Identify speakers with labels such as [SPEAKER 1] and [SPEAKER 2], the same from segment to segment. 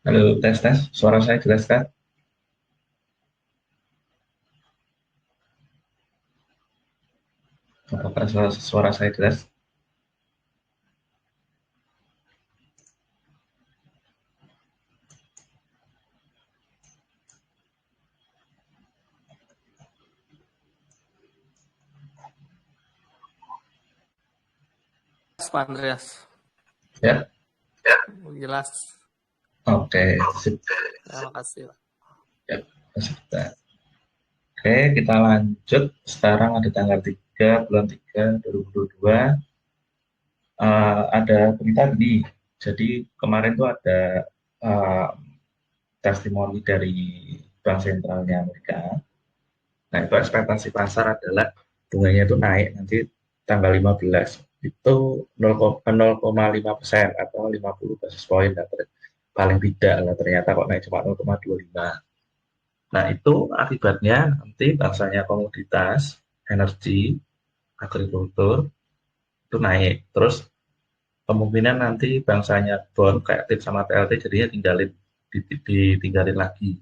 [SPEAKER 1] Halo, tes tes, suara saya jelas kan? Apakah suara saya jelas?
[SPEAKER 2] Pak Andreas.
[SPEAKER 1] Ya,
[SPEAKER 2] Jelas.
[SPEAKER 1] oke, sip.
[SPEAKER 2] Terima kasih, Pak.
[SPEAKER 1] Ya, sebentar. Oke, kita lanjut. Sekarang ada tanggal 3 bulan 3 2022. Ada berita nih. Jadi kemarin tuh ada eh, testimoni dari Bank Sentralnya Amerika. Nah, itu ekspektasi pasar adalah bunganya itu naik nanti tanggal 15 itu 0,5% atau 50 basis point. Nah, paling tidak lah ternyata kok naik cuma 0,25. Nah, itu akibatnya nanti bangsanya komoditas, energi, agrikultur itu naik. Terus kemungkinan nanti bangsanya bond kayak TIP sama TLT jadinya ditinggalin lagi.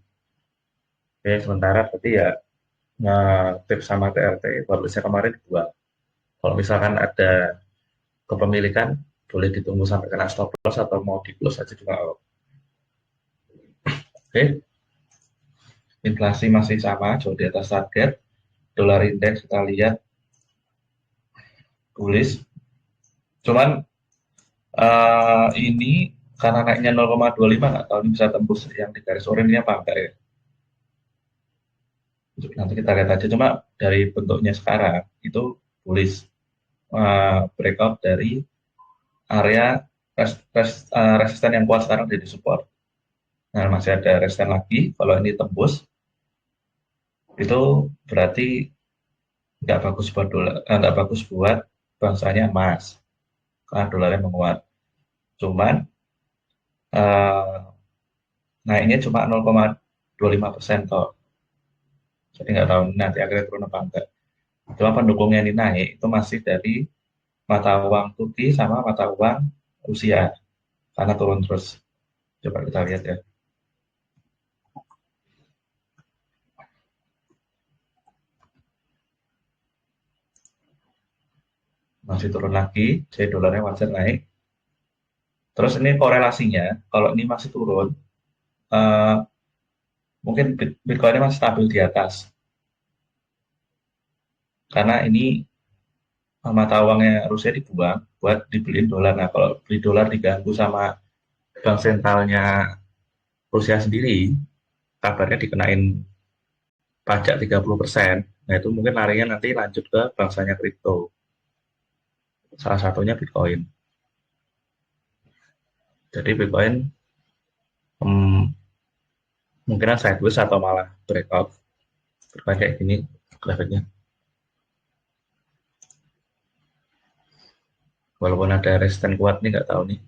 [SPEAKER 1] Oke, sementara berarti ya TIP sama TLT baru kemarin dibuang. Kalau misalkan ada kepemilikan boleh ditunggu sampai kena stop loss atau mau di close aja juga. Oke, inflasi masih sama, jauh di atas target. Dolar indeks kita lihat bullish. Cuman ini karena naiknya 0,25 nggak tahu ini bisa tembus yang di garis oranye ini apa enggak ya. Nanti kita lihat aja. Cuma dari bentuknya sekarang itu bullish, breakout dari area resisten yang kuat sekarang jadi support. Nah, masih ada resisten lagi. Kalau ini tembus, itu berarti nggak bagus buat dolar, nggak bagus buat bangsanya emas, karena dolarnya menguat. Cuman naiknya cuma 0,25% toh. Jadi nggak tahu nanti akhirnya turun apa enggak. Cuma pendukungnya ini naik itu masih dari mata uang Turki sama mata uang Rusia karena turun terus. Coba kita lihat ya. Masih turun lagi, jadi dolarnya wajar naik. Terus ini korelasinya, kalau ini masih turun, eh, mungkin Bitcoin masih stabil di atas. Karena ini mata uangnya Rusia dibuang buat dibeliin dolar. Nah, kalau beli dolar diganggu sama bank sentralnya Rusia sendiri, kabarnya dikenain pajak 30%. Nah, itu mungkin larinya nanti lanjut ke bangsanya kripto. Salah satunya Bitcoin. Jadi Bitcoin hmm, mungkin sideways atau malah breakout. Bitcoin kayak gini grafiknya. Walaupun ada resisten kuat nih, nggak tahu nih.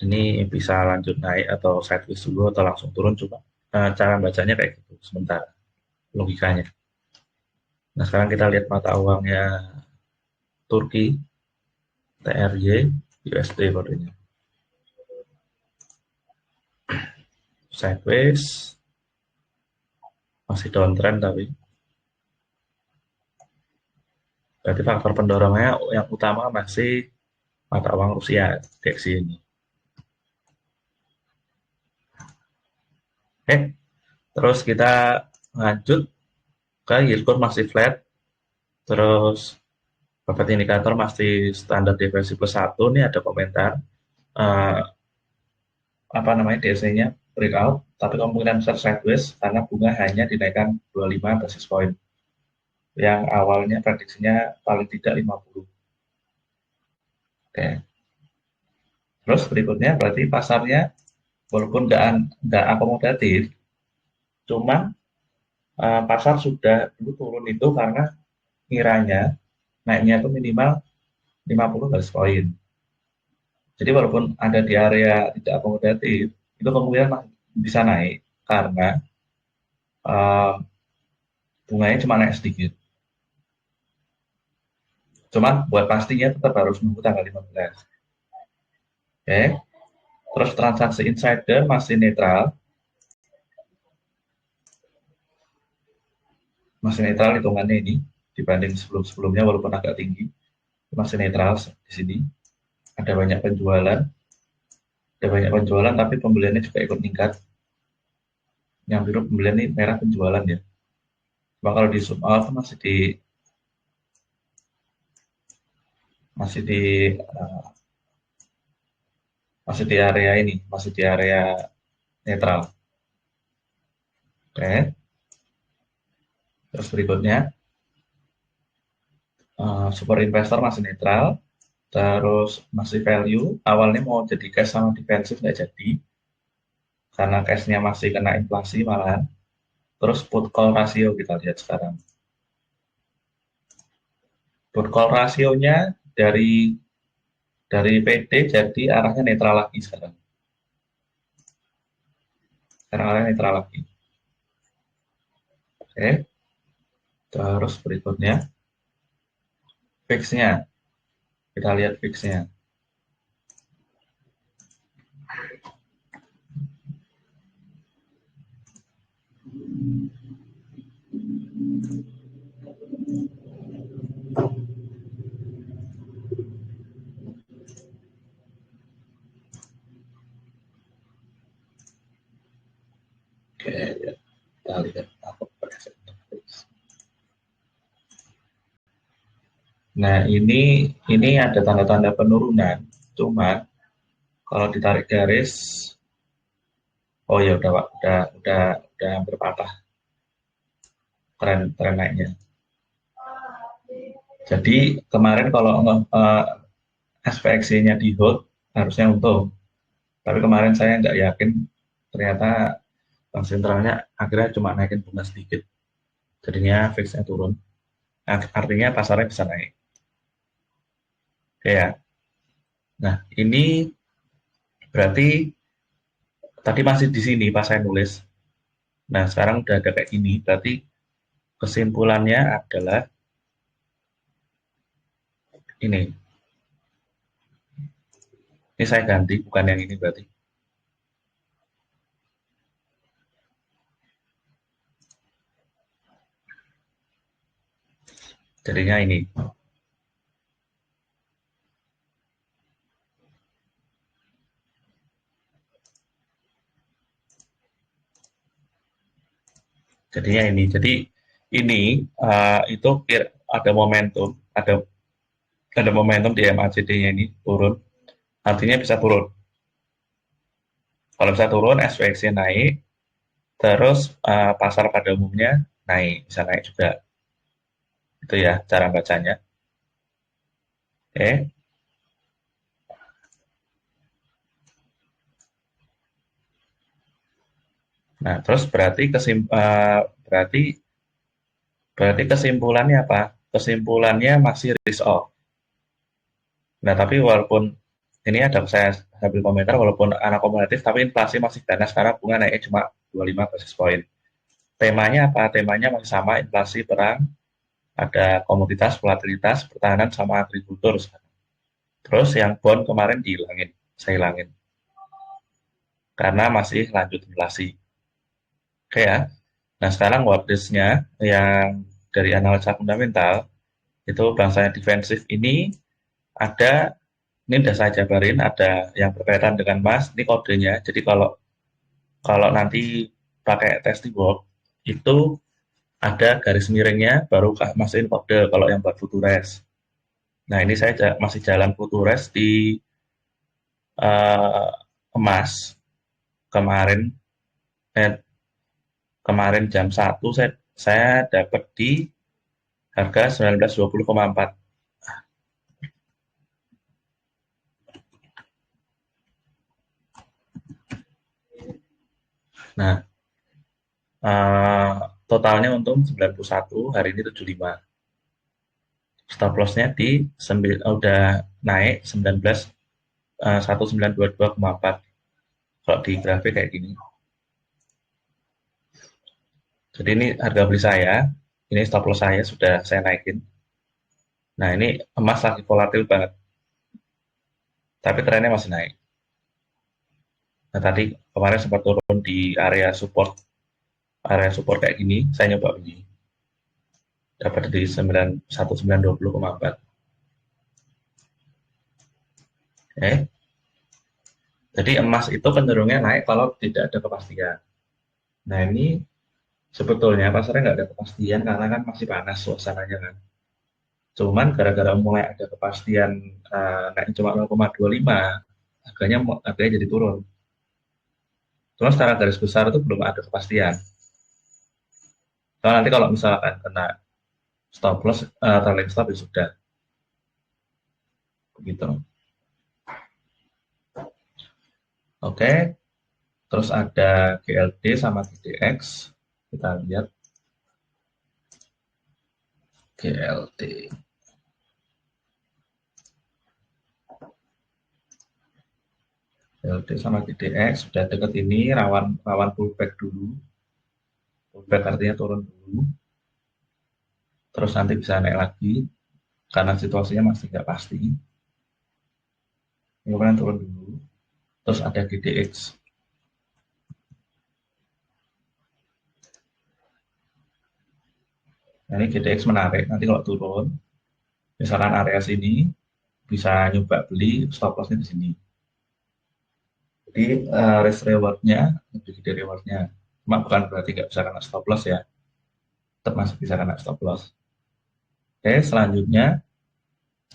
[SPEAKER 1] Ini bisa lanjut naik atau sideways dulu atau langsung turun coba. Cara bacanya kayak gitu sementara logikanya. Nah, sekarang kita lihat mata uangnya Turki, TRY, USD kodenya. Sideways, masih downtrend tapi. Berarti faktor pendorongnya yang utama masih mata uang Rusia, DXY ini. Oke, terus kita lanjut ke yield curve masih flat, terus beberapa indikator masih standar deviasi plus 1. Ini ada komentar, eh, apa namanya, DSC-nya breakout, tapi kemungkinan besar sideways karena bunga hanya dinaikkan 25 basis point. Yang awalnya prediksinya paling tidak 50. Oke. Terus berikutnya berarti pasarnya walaupun nggak akomodatif, cuma pasar sudah dulu turun itu karena kiranya naiknya itu minimal 50 basis point. Jadi walaupun ada di area tidak akomodatif, itu kemungkinan bisa naik karena uh, bunganya cuma naik sedikit. Cuman buat pastinya tetap harus menunggu tanggal 15. Oke. Terus transaksi insider masih netral. Masih netral hitungannya ini dibanding sebelum-sebelumnya walaupun agak tinggi. Masih netral di sini. Ada banyak penjualan tapi pembeliannya juga ikut meningkat. Yang biru pembelian ini merah penjualan ya. Cuma kalau di zoom out masih di uh, masih di area ini, masih di area netral. Oke. Terus berikutnya super investor masih netral. Terus masih value. Awalnya mau jadi cash sama defensif nggak jadi karena cashnya masih kena inflasi malahan. Terus put call rasio kita lihat sekarang. Put call rasionya dari PD jadi arahnya netral lagi sekarang. Sekarang arahnya netral lagi. Oke. Terus berikutnya fixnya. Kita lihat fixnya. Oke, ya. Kita lihat apa preset fix. Nah, ini ada tanda-tanda penurunan. Cuma kalau ditarik garis, oh ya udah Pak, udah hampir patah tren naiknya. Jadi kemarin kalau SPXY-nya di hold harusnya untung. Tapi kemarin saya nggak yakin, ternyata bank sentralnya akhirnya cuma naikin bunga sedikit. Jadinya fixnya turun. Artinya pasarnya bisa naik. Oke ya. Nah, ini berarti tadi masih di sini pas saya nulis. Nah, sekarang udah ada kayak gini. Berarti kesimpulannya adalah ini. Ini saya ganti, bukan yang ini berarti. Jadinya ini. Jadinya ini. Jadi ini itu ada momentum, ada momentum di MACD-nya ini turun. Artinya bisa turun. Kalau bisa turun, SPX-nya naik, terus pasar pada umumnya naik, bisa naik juga. Itu ya cara bacanya. Oke. Nah, terus berarti kesimpulannya apa? Kesimpulannya masih risk off. Nah, tapi walaupun ini ada saya ambil komentar, walaupun akomodatif, tapi inflasi masih ganas karena bunga naiknya cuma 25 basis point. Temanya apa? Temanya masih sama, inflasi, perang, ada komoditas, volatilitas, pertahanan, sama agrikultur. Terus yang bond kemarin saya hilangin. Karena masih lanjut inflasi. Oke ya. Nah, sekarang watchlist-nya yang dari analisa fundamental, itu bangsanya defensif ini ada, ini udah saya jabarin, ada yang berkaitan dengan emas, ini kodenya. Jadi kalau kalau nanti pakai testing work, itu ada garis miringnya, baru masukin kode kalau yang buat futures. Nah, ini saya masih jalan futures di emas kemarin, eh, kemarin jam 1 saya dapat di harga 1920,4. Nah, totalnya untung 91, hari ini 75. Stop loss-nya udah naik 1922,4. Kalau di grafik kayak gini. Jadi ini harga beli saya, ini stop loss saya sudah saya naikin. Nah, ini emas lagi volatil banget, tapi trennya masih naik. Nah, tadi kemarin sempat turun di area support kayak gini, saya nyoba beli. Dapat di 1920,4. Oke. Jadi emas itu cenderungnya naik kalau tidak ada kepastian. Nah, ini sebetulnya pasarnya nggak ada kepastian karena kan masih panas suasananya kan. Cuman gara-gara mulai ada kepastian naik cuma 0,25, harganya jadi turun. Cuma secara garis besar itu belum ada kepastian. Soalnya nanti kalau misalkan kena stop loss, trailing stop ya sudah. Begitu. Oke, terus ada GLD sama GDX. Kita lihat GLD. GLD sama GDX sudah dekat ini rawan rawan pullback dulu. Pullback artinya turun dulu. Terus nanti bisa naik lagi karena situasinya masih nggak pasti. Kemudian turun dulu. Terus ada GDX. Nah, ini GDX menarik. Nanti kalau turun, misalkan area sini, bisa nyoba beli stop lossnya di sini. Jadi risk rewardnya lebih gede rewardnya. Cuma bukan berarti nggak bisa kena stop loss ya. Tetap masih bisa kena stop loss. Oke, selanjutnya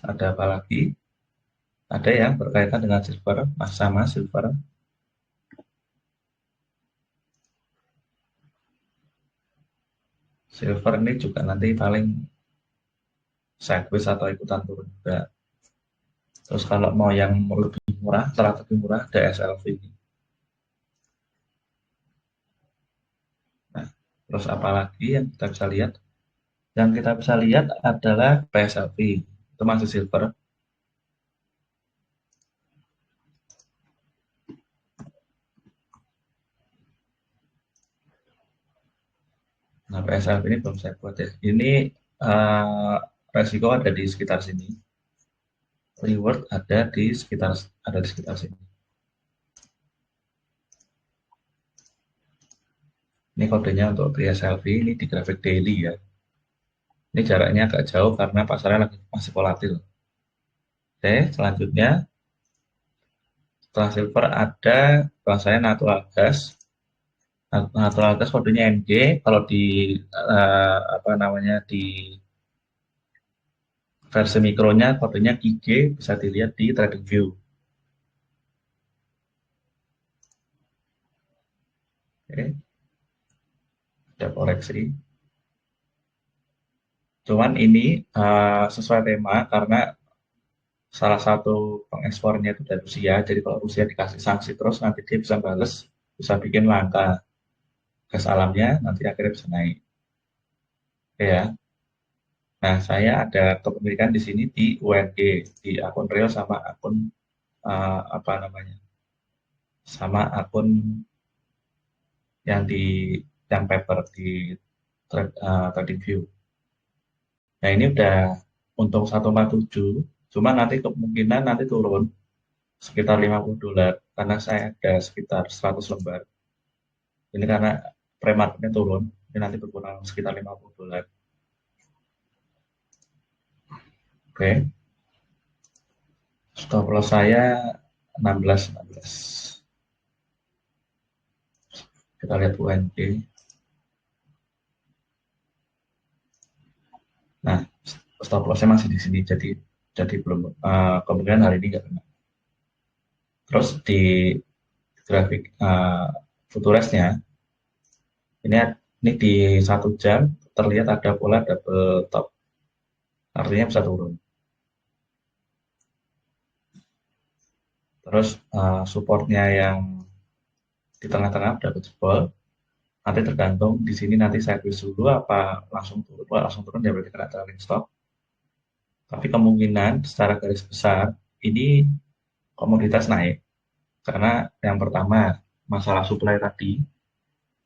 [SPEAKER 1] ada apa lagi? Ada yang berkaitan dengan silver, sama silver. Silver ini juga nanti paling sideways atau ikutan turun juga. Terus kalau mau yang lebih murah, relatif lebih murah, ada SLV. Nah, terus apa lagi yang kita bisa lihat? Yang kita bisa lihat adalah PSLV, itu masih silver. Nah, PSLV ini belum saya buat ya. Ini resiko ada di sekitar sini. Reward ada di sekitar sini. Ini kodenya untuk PSLV, ini di grafik daily ya. Ini jaraknya agak jauh karena pasarnya lagi masih volatil. Oke, selanjutnya setelah silver ada bahasanya natural gas. Natural gas kodenya NG. Kalau di apa namanya di versi mikronya kodenya IG, bisa dilihat di trading view. Oke, ada koreksi. Cuman ini sesuai tema karena salah satu pengekspornya itu dari Rusia. Jadi kalau Rusia dikasih sanksi terus nanti dia bisa bales, bisa bikin langka gas alamnya, nanti akhirnya bisa naik. Oke ya. Nah, saya ada kepemilikan di sini di UNG, di akun real sama akun apa namanya, sama akun yang di yang paper di trading view. Nah, ini udah untung 147, cuma nanti kemungkinan nanti turun sekitar $50 karena saya ada sekitar 100 lembar. Ini karena pre-marketnya turun, ini nanti berkurang sekitar $50. Oke, stop loss saya 16. Kita lihat UNG. Nah, stop lossnya masih di sini, jadi belum kemungkinan hari ini nggak kena. Terus di grafik futuresnya ini di 1 jam terlihat ada pola double top, artinya bisa turun. Terus supportnya yang di tengah-tengah udah kejebol, nanti tergantung di sini nanti sideways dulu apa langsung turun. Kalau langsung turun ya berarti kena trailing stop. Tapi kemungkinan secara garis besar ini komoditas naik karena yang pertama masalah supply tadi,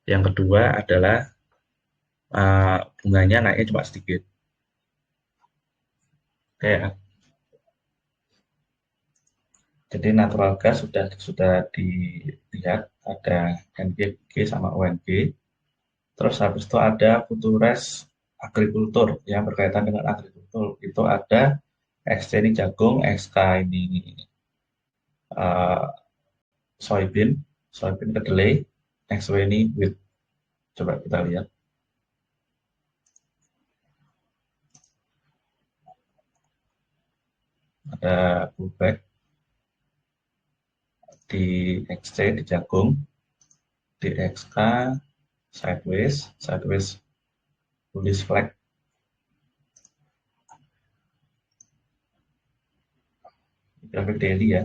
[SPEAKER 1] yang kedua adalah bunganya naiknya cuma sedikit. Kayak Jadi natural gas sudah dilihat ada NGG sama ONG. Terus habis itu ada Futures agrikultur yang berkaitan dengan agrikultur. Itu ada XC ini jagung, XK ini eh, soybean, soybean kedelai, XW ini wheat. Coba kita lihat. Ada pullback di XC di jagung, di XK sideways bullish flag. Grafik daily ya,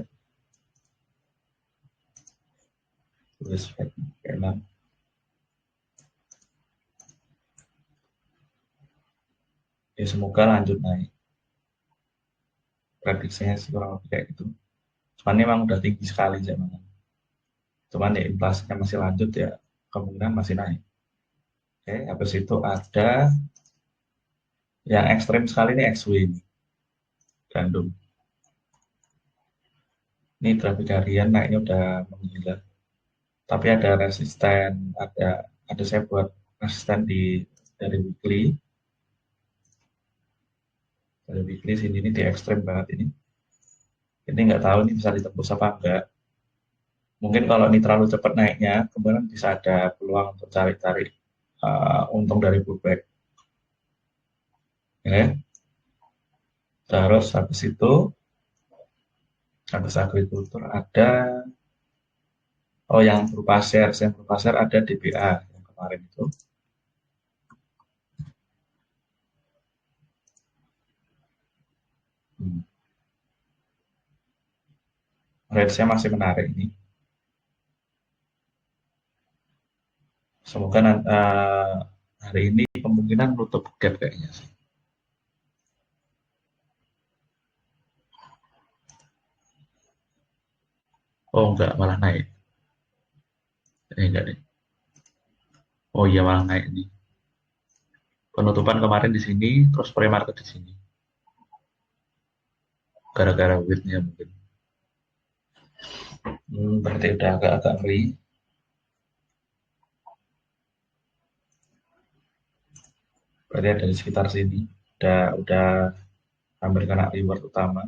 [SPEAKER 1] bullish flag ke-6. Ya semoga lanjut naik. Prediksinya sih kurang lebih kayak gitu. Cuman ini memang udah tinggi sekali zaman. Cuman ya inflasinya masih lanjut ya, kemungkinan masih naik. Oke, habis itu ada yang ekstrim sekali ini XW ini, gandum. Ini grafik harian naiknya udah menggila. Tapi ada resisten, ada saya buat resisten dari weekly. Dari weekly sini ini di ekstrim banget ini. Ini nggak tahu ini bisa ditembus apa enggak. Mungkin kalau ini terlalu cepat naiknya, kemudian bisa ada peluang untuk cari-cari untung dari pullback. Ya. Terus habis itu, habis agrikultur ada, oh yang berupa share ada DBA yang kemarin itu. Hmm. Range-nya masih menarik ini. Semoga hari ini kemungkinan nutup gap kayaknya sih. Oh enggak, malah naik. Ini enggak nih. Oh iya malah naik ini. Penutupan kemarin di sini, terus pre-market di sini. Gara-gara width-nya mungkin. Berarti udah agak-agak ngeri. Berarti ada di sekitar sini. Udah hampir kena reward utama.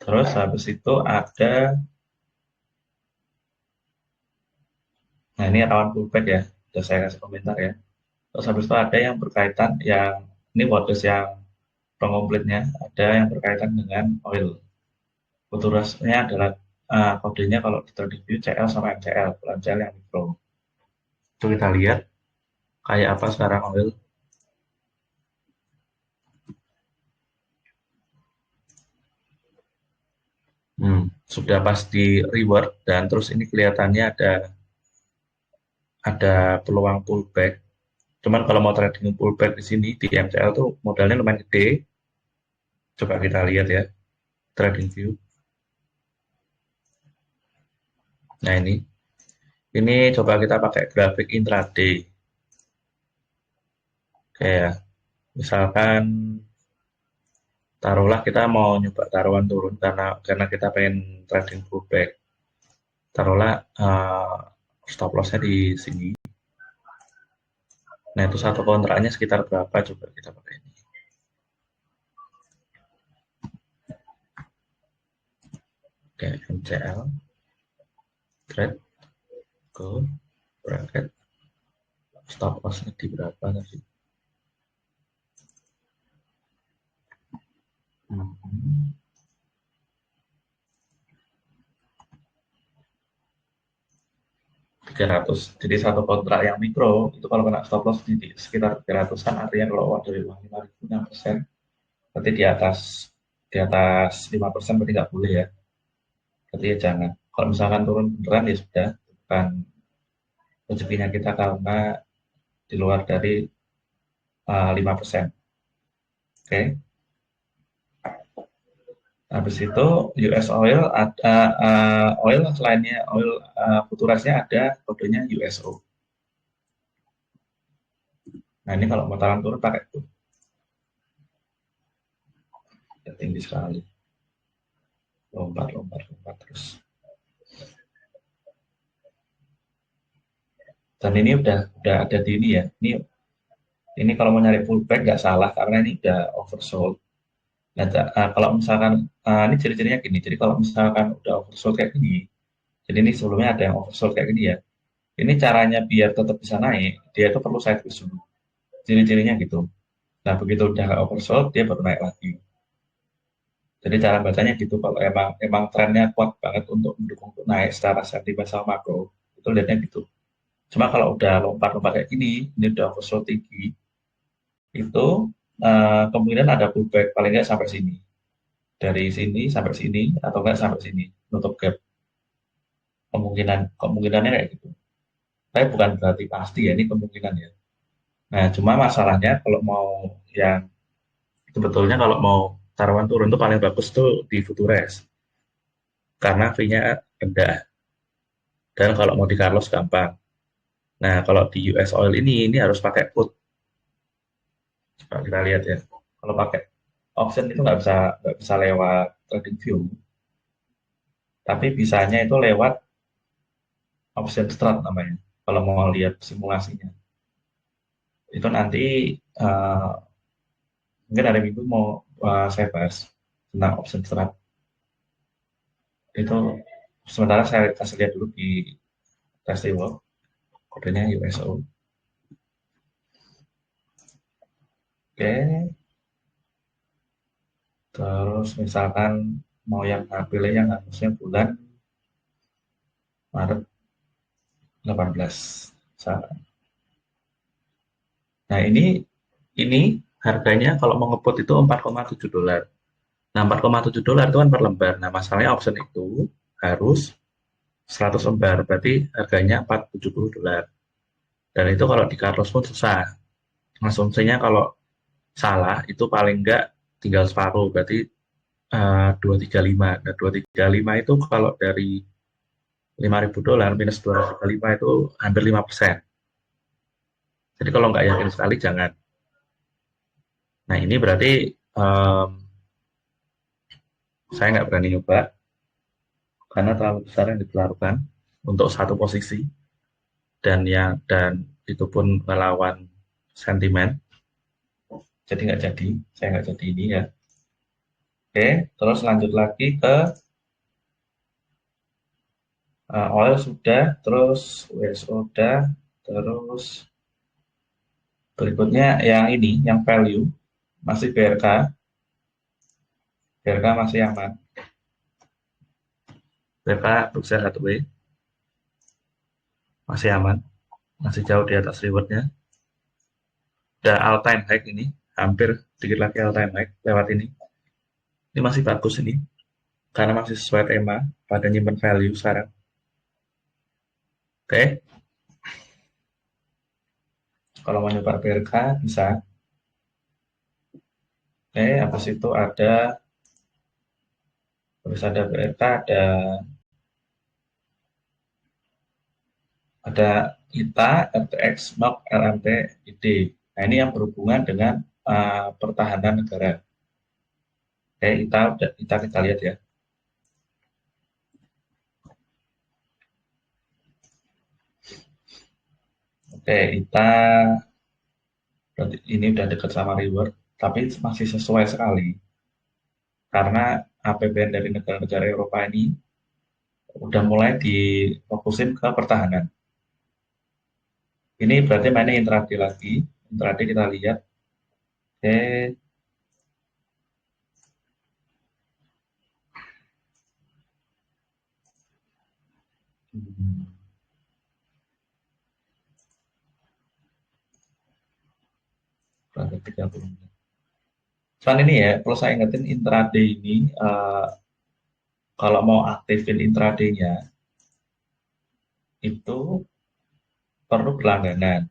[SPEAKER 1] Terus habis itu ada, nah ini rawan pullback ya. Udah saya kasih komentar ya. Terus habis itu ada yang berkaitan yang ini waters yang pengkomplitnya ada yang berkaitan dengan oil. Futurasnya adalah kodenya kalau di trading view CL sama MCL, kalau MCL yang mikro. Itu kita lihat kayak apa sekarang oil. Sudah pasti reward dan terus ini kelihatannya ada peluang pullback. Cuman kalau mau trading pullback di sini di MCL tuh modalnya lumayan gede. Coba kita lihat ya trading view. Nah ini coba kita pakai grafik intraday. Kayak misalkan taruhlah kita mau nyoba taruhan turun karena kita pengen trading pullback. Taruhlah stop lossnya di sini. Nah itu satu kontraknya sekitar berapa? Coba kita pakai ini. Oke, MCL trade ke bracket stop lossnya di berapa tadi? Hmm. 300. Jadi satu kontrak yang mikro itu kalau kena stop loss di sekitar 300-an, artinya kalau uang dari uang 5.000 6%, berarti di atas 5% berarti nggak boleh ya. Berarti ya jangan. Kalau misalkan turun beneran ya sudah, bukan rezekinya kita karena di luar dari 5%. Oke. Habis itu US oil ada oil selainnya oil futurasnya ada kodenya USO. Nah ini kalau mau turun pakai itu. Ya, tinggi sekali. lompat, lompat, lompat terus. Dan ini udah ada di ini ya. Ini kalau mau nyari pullback nggak salah karena ini udah oversold. Nah, kalau misalkan ini ciri-cirinya gini. Jadi kalau misalkan udah oversold kayak gini, jadi ini sebelumnya ada yang oversold kayak gini ya. Ini caranya biar tetap bisa naik, dia itu perlu sideways dulu. Ciri-cirinya gitu. Nah, begitu udah nggak oversold, dia baru naik lagi. Jadi cara bacanya gitu. Kalau emang trennya kuat banget untuk mendukung untuk naik secara sentimen sama makro, itu lihatnya gitu. Cuma kalau udah lompat-lompat kayak gini, ini udah oversold tinggi, itu kemungkinan ada pullback paling nggak sampai sini. Dari sini sampai sini, atau nggak sampai sini, nutup gap. Kemungkinannya kayak gitu. Tapi bukan berarti pasti ya, ini kemungkinan ya. Nah, cuma masalahnya kalau mau yang sebetulnya kalau mau taruhan turun tuh paling bagus tuh di Futures karena fee-nya rendah dan kalau mau di Carlos gampang. Nah, kalau di US Oil ini harus pakai put. Coba kita lihat ya. Kalau pakai option itu nggak bisa lewat trading view, tapi bisanya itu lewat option strat namanya. Kalau mau lihat simulasinya, itu nanti eh, mungkin hari Minggu mau saya bahas tentang option strat. Itu sementara saya kasih lihat dulu di Festival, kodenya USO. Oke, terus misalkan mau yang pilih yang harusnya bulan Maret 18. Misalkan. Nah, ini harganya kalau mau ngeput itu $4,7. Nah, $4,7 itu kan per lembar. Nah, masalahnya option itu harus 100 lembar, berarti harganya $470. Dan itu kalau di Carlos pun susah. Asumsinya kalau salah itu paling enggak tinggal separuh, berarti 235. Nah, 235 itu kalau dari $5.000 minus 235 itu hampir 5%. Jadi kalau nggak yakin sekali jangan. Nah, ini berarti um, saya nggak berani nyoba karena terlalu besar yang dikeluarkan untuk satu posisi dan itu pun melawan sentimen. Jadi nggak jadi, saya nggak jadi ini ya. Oke, terus lanjut lagi ke oil sudah, terus US sudah, terus berikutnya yang ini, yang value masih BRK, BRK masih aman. BRK Berkshire Hathaway masih aman, masih jauh di atas rewardnya. Udah all time high ini, hampir sedikit lagi all time high lewat ini. Ini masih bagus ini, karena masih sesuai tema pada nyimpen value sekarang. Oke, kalau mau nyoba BRK bisa. Oke, habis itu ada BRK, ada ITA, RTX, NOK, LMT, ID. Nah, ini yang berhubungan dengan pertahanan negara. Oke, ITA kita lihat ya. Oke, ITA berarti ini udah dekat sama reward, tapi masih sesuai sekali karena APBN dari negara-negara Eropa ini udah mulai difokusin ke pertahanan. Ini berarti mainnya intraday lagi. Intraday kita lihat. Oke, hmm, berarti 30 menit. Cuman ini ya, perlu saya ingetin intraday ini kalau mau aktifin intraday-nya itu perlu berlangganan.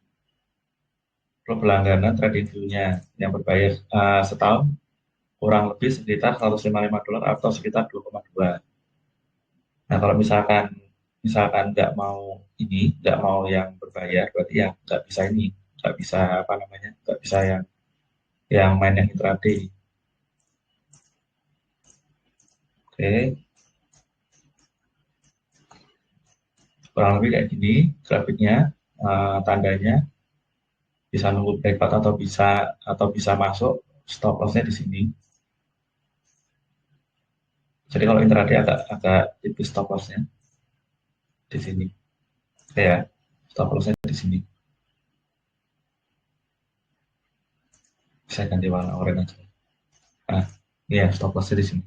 [SPEAKER 1] Perlu berlangganan trading view-nya yang berbayar setahun kurang lebih sekitar $155 atau sekitar 2,2. Nah, kalau misalkan misalkan nggak mau yang berbayar, berarti ya nggak bisa ini, nggak bisa apa namanya, nggak bisa yang main yang intraday. Oke, kurang lebih kayak gini grafiknya, tandanya bisa nunggu breakout atau bisa masuk stop lossnya di sini. Jadi kalau intraday agak agak tipis stop lossnya di sini. Oke ya, stop lossnya di sini. Saya ganti warna oranye aja. Nah, ini ya stop lossnya di sini.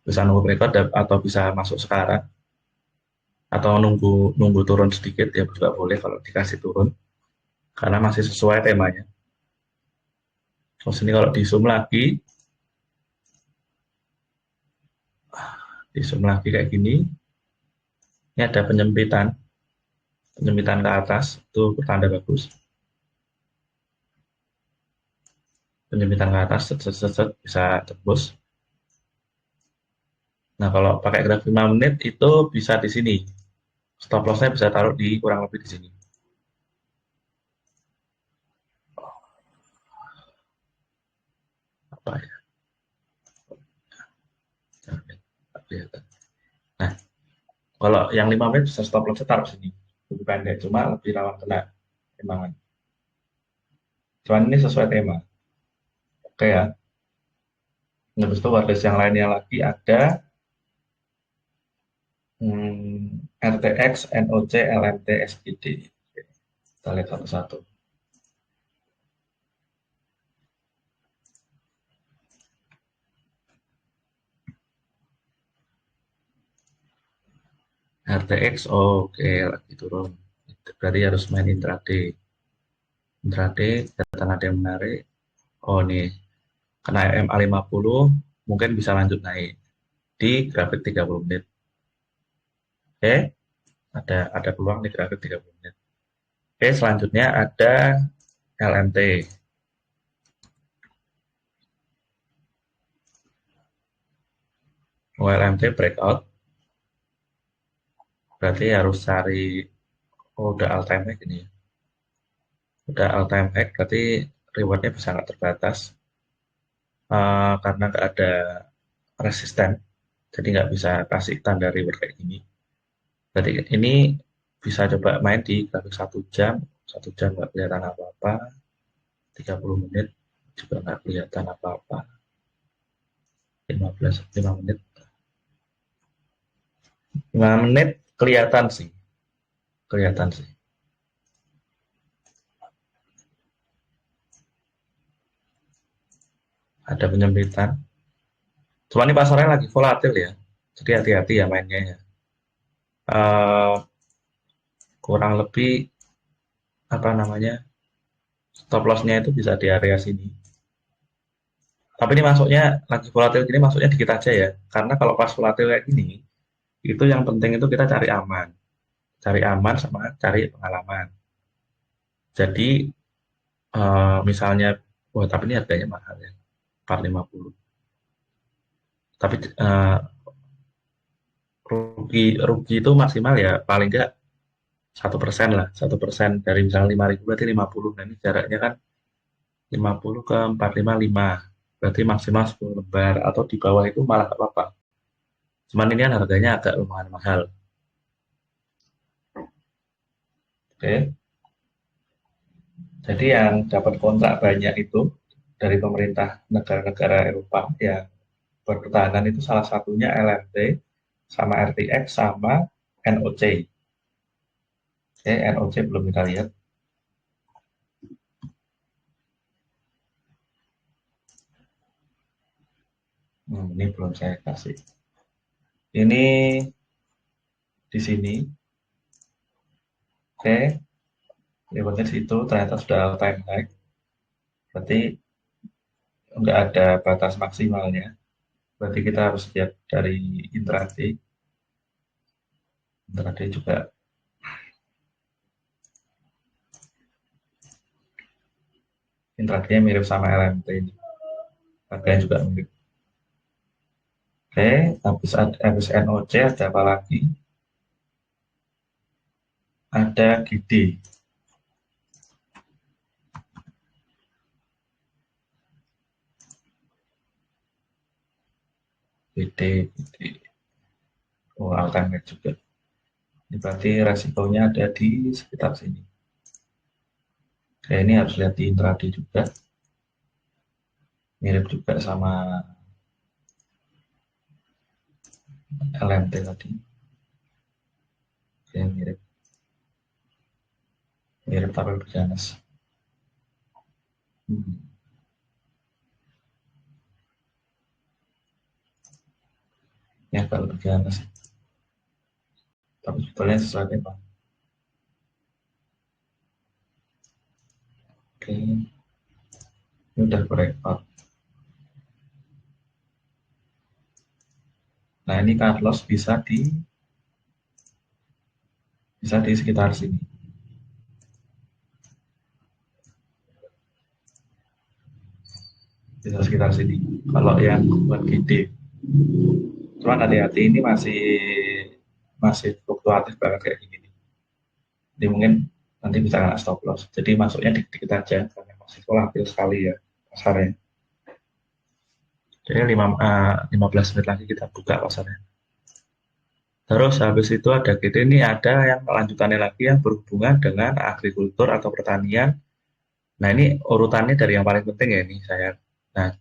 [SPEAKER 1] Bisa nunggu breakout atau bisa masuk sekarang atau nunggu nunggu turun sedikit ya juga boleh kalau dikasih turun karena masih sesuai temanya. Terus ini kalau di zoom lagi kayak gini, ini ada penyempitan ke atas itu pertanda bagus. Penyempitan ke atas bisa tembus. Nah, kalau pakai grafik 5 menit itu bisa di sini. Stop loss-nya bisa taruh di kurang lebih di sini. Apa ya? Nah, kalau yang 5 menit bisa stop loss-nya taruh sini. Lebih pendek, cuma lebih rawan kena tembangan. Cuman ini sesuai tema. Oke ya. Habis itu watchlist yang lainnya lagi ada RTX, NOC, LMT, SGD. Kita lihat satu-satu. RTX, oke, lagi turun. Berarti harus main intraday. Intraday, kelihatan ada yang menarik. Oh, nih, kena MA50, mungkin bisa lanjut naik di grafik 30 menit. Oke, ada peluang di grafik 30 menit. Oke, selanjutnya ada LMT. LMT breakout, berarti harus cari, udah all time high ini. Udah all time high, berarti rewardnya bisa nggak terbatas. Karena nggak ada resisten, jadi nggak bisa kasih tanda reward kayak gini. Berarti ini bisa coba main di grafik 1 jam nggak kelihatan apa-apa, 30 menit juga nggak kelihatan apa-apa, 5 menit, 5 menit kelihatan sih. Ada penyempitan. Cuma ini pasarnya lagi volatil ya, jadi hati-hati ya mainnya ya. Kurang lebih apa namanya, stop loss-nya itu bisa di area sini. Tapi ini masuknya lagi volatil gini, masuknya dikit aja ya. Karena kalau pas volatil kayak gini, itu yang penting itu kita cari aman. Cari aman sama cari pengalaman. Jadi misalnya, wah tapi ini harganya mahal ya, 450. Tapi rugi rugi itu maksimal ya paling nggak 1% lah. 1% dari misalnya 5.000 berarti 50. Nah ini jaraknya kan 50 ke 455. Berarti maksimal 10 lembar atau di bawah itu malah nggak apa-apa. Cuman ini kan harganya agak lumayan mahal. Oke. Jadi yang dapat kontrak banyak itu dari pemerintah negara-negara Eropa ya, pertahanan itu salah satunya LMT sama RTX sama NOC. Oke, NOC belum kita lihat. Ini belum saya kasih. Ini di sini. Oke, lewatnya situ ternyata sudah all time high. Berarti nggak ada batas maksimalnya. Berarti kita harus lihat dari intraday. Intraday juga intraday mirip sama LMT ini. Harganya juga mirip. Oke, habis NOC ada apa lagi? Ada GD. GD. Oh, alternate juga. Ini berarti resikonya ada di sekitar sini. Oke, ini harus lihat di intraday juga. Mirip juga sama LMT tadi. Oke, mirip. Mirip tapi berganas. Ini agak lebih ganas. Tapi sebetulnya sesuatu apa? Oke, ini udah breakout. Nah, ini cut loss bisa di sekitar sini. Bisa sekitar sini. Kalau yang buat gede. Cuman hati-hati ini masih fluktuatif banget kayak gini. Jadi mungkin nanti bisa kena stop loss. Jadi masuknya dikit-dikit aja karena masih volatil sekali ya pasarnya. Jadi 15 menit lagi kita buka pasarnya. Terus habis itu ada gitu, ini ada yang lanjutannya lagi yang berhubungan dengan agrikultur atau pertanian. Nah, ini urutannya dari yang paling penting ya ini saya. Nah,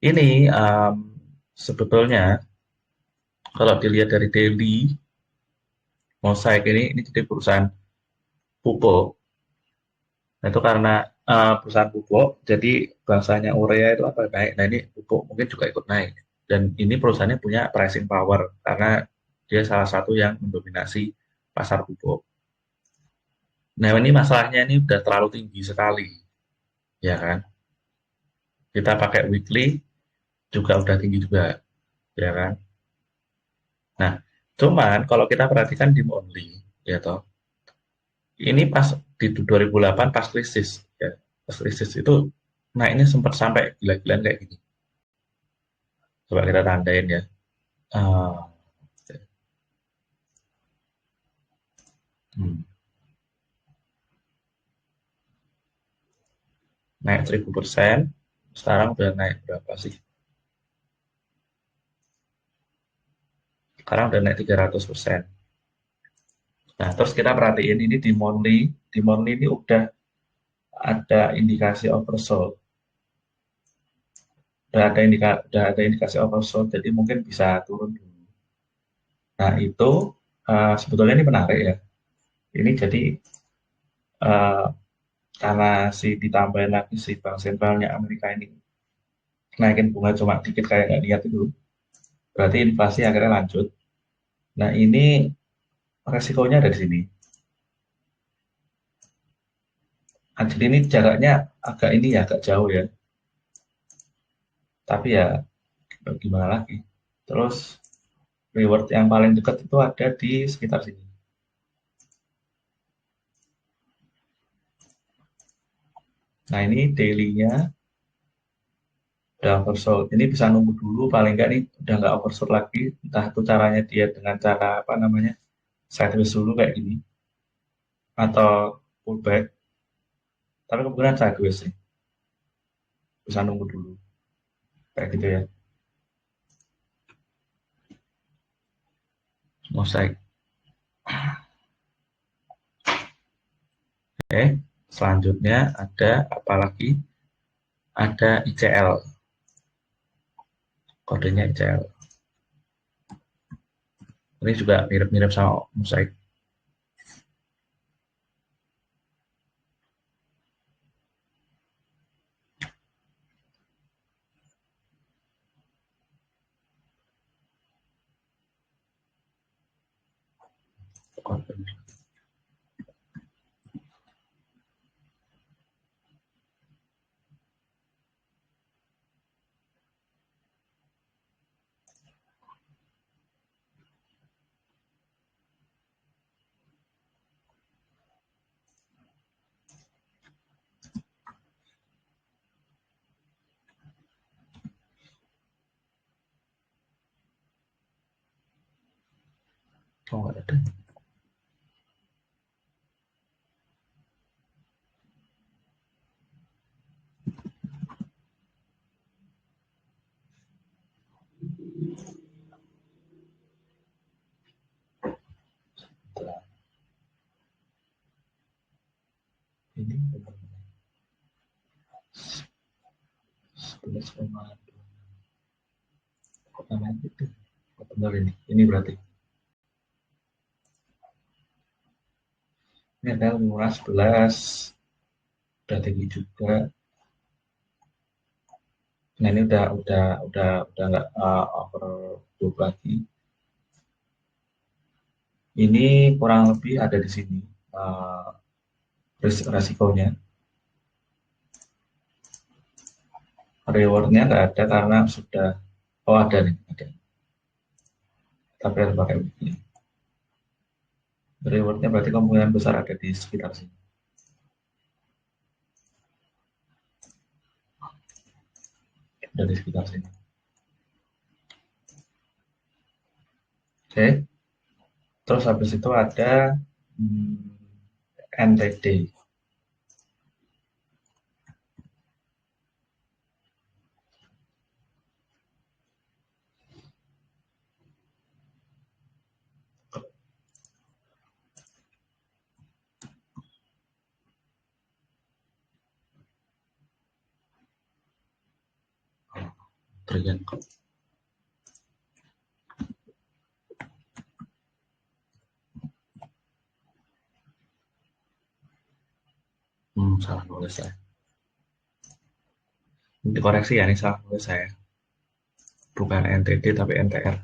[SPEAKER 1] ini sebetulnya kalau dilihat dari daily Mosaic ini jadi perusahaan pupuk. Nah, itu karena perusahaan pupuk, jadi bangsanya urea itu apa naik. Nah, ini pupuk mungkin juga ikut naik. Dan ini perusahaannya punya pricing power karena dia salah satu yang mendominasi pasar pupuk. Nah, ini masalahnya ini udah terlalu tinggi sekali, ya kan? Kita pakai weekly juga udah tinggi juga, ya kan? Nah, cuman kalau kita perhatikan di monthly, ya toh, ini pas di 2008 pas krisis, ya, pas krisis itu naiknya sempat sampai gila-gilaan kayak gini. Coba kita tandain ya. Ah, hmm, naik 1000%, sekarang udah naik berapa sih? Sekarang udah naik 300%. Nah, terus kita perhatiin ini di monthly ini udah ada indikasi oversold. Udah ada indikasi oversold, jadi mungkin bisa turun dulu. Nah, itu sebetulnya ini menarik ya. Ini jadi uh, karena ditambahin lagi si bank sentralnya Amerika ini naikin bunga cuma dikit kayak nggak niat itu, berarti inflasi akhirnya lanjut. Nah, ini resikonya ada di sini. Nah, jadi ini jaraknya agak ini ya, agak jauh ya. Tapi ya gimana lagi. Terus reward yang paling dekat itu ada di sekitar sini. Nah, ini daily-nya udah oversold. Ini bisa nunggu dulu, paling nggak nih udah nggak oversold lagi. Entah itu caranya dia dengan cara apa namanya, sideways dulu kayak gini, atau pullback. Tapi kemungkinan sideways sih, bisa nunggu dulu. Kayak gitu ya. Mosaic. Oke, selanjutnya ada apa lagi? Ada ICL. Kodenya ICL. Ini juga mirip-mirip sama Mosaic. Oh, nggak ada. Kok namanya itu? Oh, benar ini berarti. Ini ada 15, udah tinggi juga. Nah ini udah nggak over 20 lagi. Ini kurang lebih ada di sini resikonya. Rewardnya nggak ada karena sudah, oh ada nih, ada. Tapi harus pakai begini. Rewardnya berarti kemungkinan besar ada di sekitar sini. Ada di sekitar sini. Oke. Terus habis itu ada NTD. Terjangkau. Salah nulis saya. Ini koreksi ya, ini salah nulis saya. Bukan NTD tapi NTR.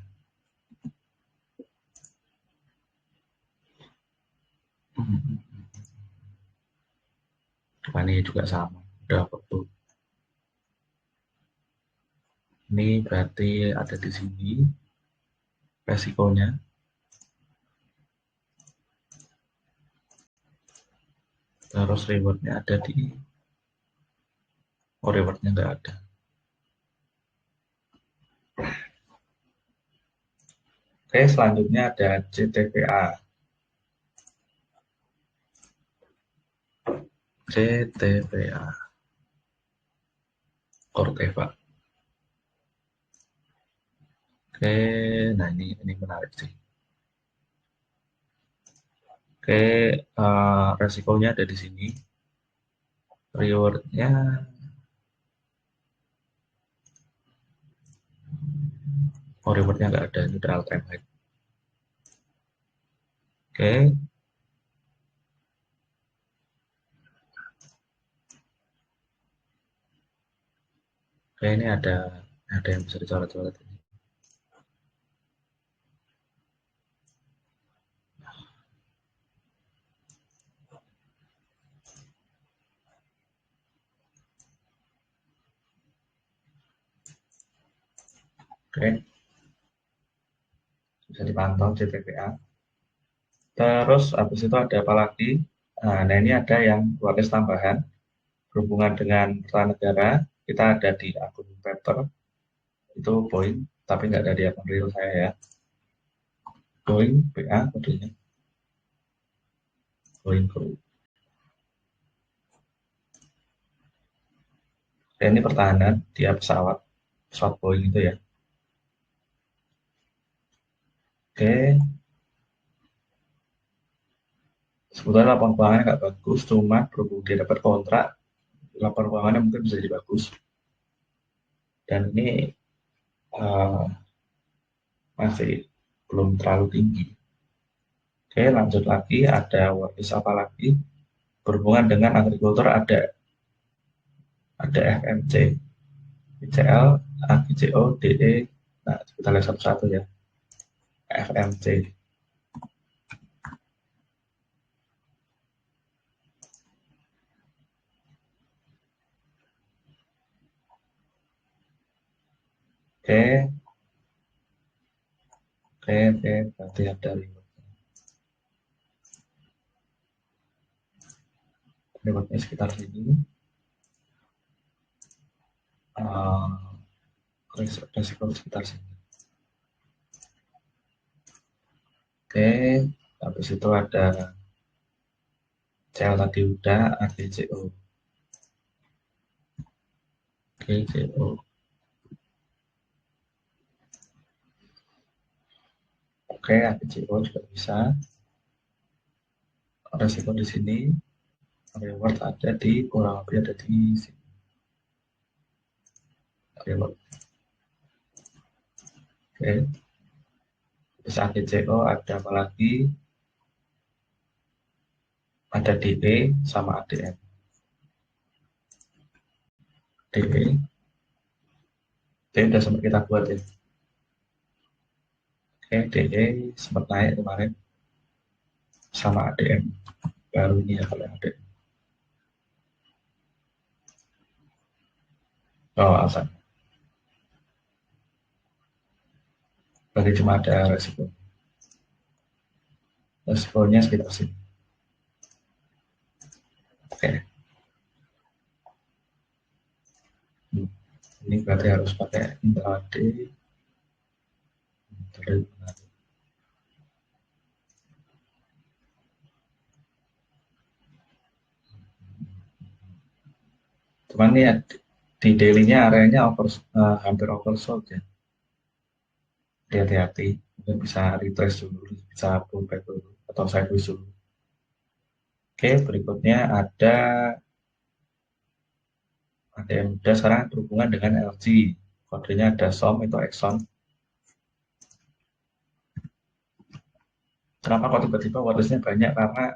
[SPEAKER 1] Ini juga sama, udah betul. Ini berarti ada di sini resikonya. Terus rewardnya ada di, oh rewardnya nggak ada. Oke, selanjutnya ada CTPA. CTPA. Corteva. Oke, nah ini menarik sih. Oke, resikonya ada di sini. Rewardnya rewardnya nggak ada, ini udah all time high. Oke. Oke, ini ada yang bisa dicoret-coret ini. Oke, bisa dipantau CTPA. Terus habis itu ada apa lagi? Nah ini ada yang waris tambahan berhubungan dengan pertahanan negara. Kita ada di akun paper itu Boeing, tapi nggak ada di akun real saya ya. Boeing BA kodenya. Boeing Crew. Dan ini pertahanan dia pesawat Boeing itu ya. Oke, sebetulnya laporan keuangannya nggak bagus, cuma berhubung dia dapat kontrak, laporan keuangannya mungkin bisa jadi bagus. Dan ini masih belum terlalu tinggi. Oke, lanjut lagi, ada waris apa lagi? Berhubungan dengan agrikultur ada FMC, ICL, AGCO, DE. Nah, kita lihat satu-satu ya. FMC. Oke, berarti ada rewardnya sekitar sini. Resiko sekitar sini. Oke, habis itu ada CL tadi udah, AGCO. AGCO. Oke, AGCO juga bisa. Resiko di sini, reward ada di kurang lebih ada di sini. reload. Oke, bisa DCO, ada apa lagi? Ada DE sama ADM. DE, DE udah sempat kita buat ya. Oke, DE sempat naik kemarin sama ADM. Baru ini ya kalau ADM. Oh, alasan. Berarti cuma ada resiko. Resikonya sekitar sini. Oke. Ini berarti harus pakai intraday. Cuman ini di daily-nya areanya hampir oversold ya. Hati-hati, mungkin bisa retrace dulu, bisa pullback dulu, atau sideways dulu. Oke, berikutnya ada yang udah sekarang berhubungan dengan LG. Kodenya ada SOM itu Exxon. Kenapa kok tiba-tiba wattage-nya banyak? Karena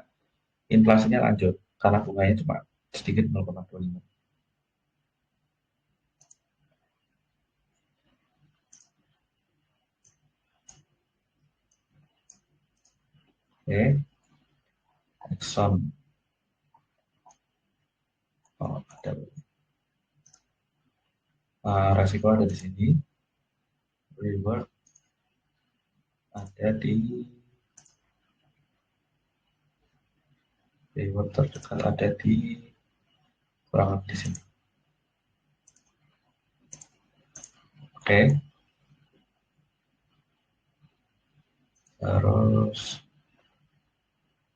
[SPEAKER 1] inflasinya lanjut, karena bunganya cuma sedikit 0,25. Oke, Exxon. Oh, ada. Resiko ada di sini. Reward ada di reward terdekat ada di kurang lebih di sini. Oke. Terus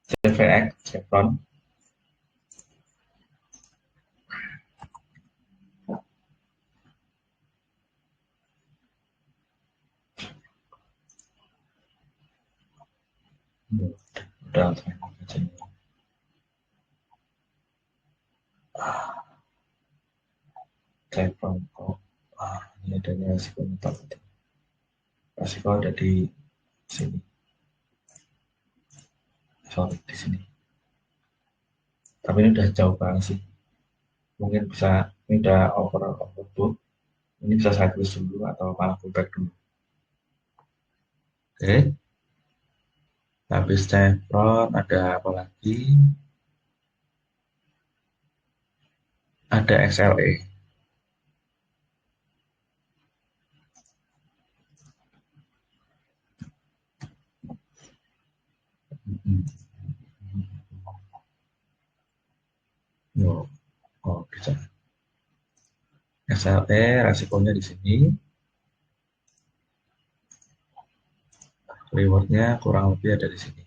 [SPEAKER 1] CVX, Chevron. Udah, Chevron kok. Ini adanya resiko mental. Resiko ada di sini. Sorry, di sini. Tapi ini udah jauh banget sih. Mungkin bisa, ini udah overbook. Ini bisa sideways dulu atau malah pullback dulu. Oke. Habis Chevron ada apa lagi? Ada XLE. Oh, bisa. XLE resikonya di sini. Rewardnya kurang lebih ada di sini.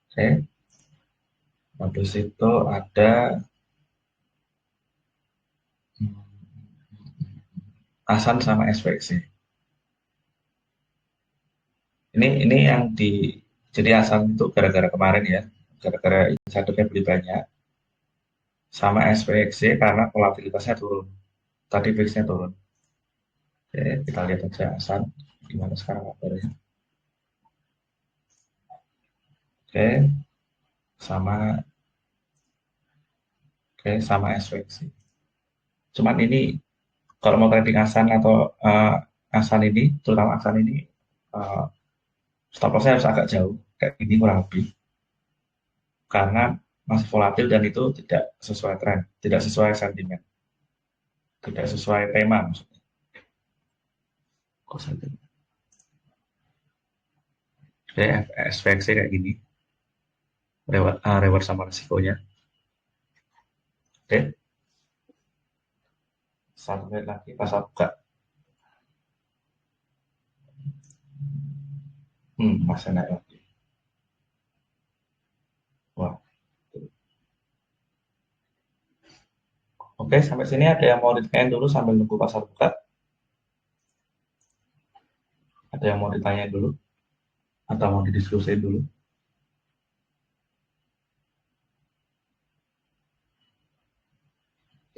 [SPEAKER 1] Oke. Habis itu ada Asan sama SVX. Ini yang jadi Asan itu gara-gara kemarin ya, gara-gara insidernya beli banyak, sama SVX karena volatilitasnya turun. Tadi VIX-nya turun. Oke, kita lihat aja Asan gimana sekarang kabarnya. Oke, sama SVX. Cuman ini kalau mau trading Asan atau Asan ini, terutama Asan ini stop loss-nya harus agak jauh, kayak ini kurang lebih. Karena masih volatil dan itu tidak sesuai tren, tidak sesuai sentimen, tidak sesuai tema maksudnya. Kok sentimen? Oke, SVX kayak gini, reward sama resikonya. Oke, satu menit lagi pasar buka. Masih naik lagi. Wah. Oke, sampai sini ada yang mau ditanyain dulu sambil nunggu pasar buka? Ada yang mau ditanya dulu? Atau mau didiskusiin dulu?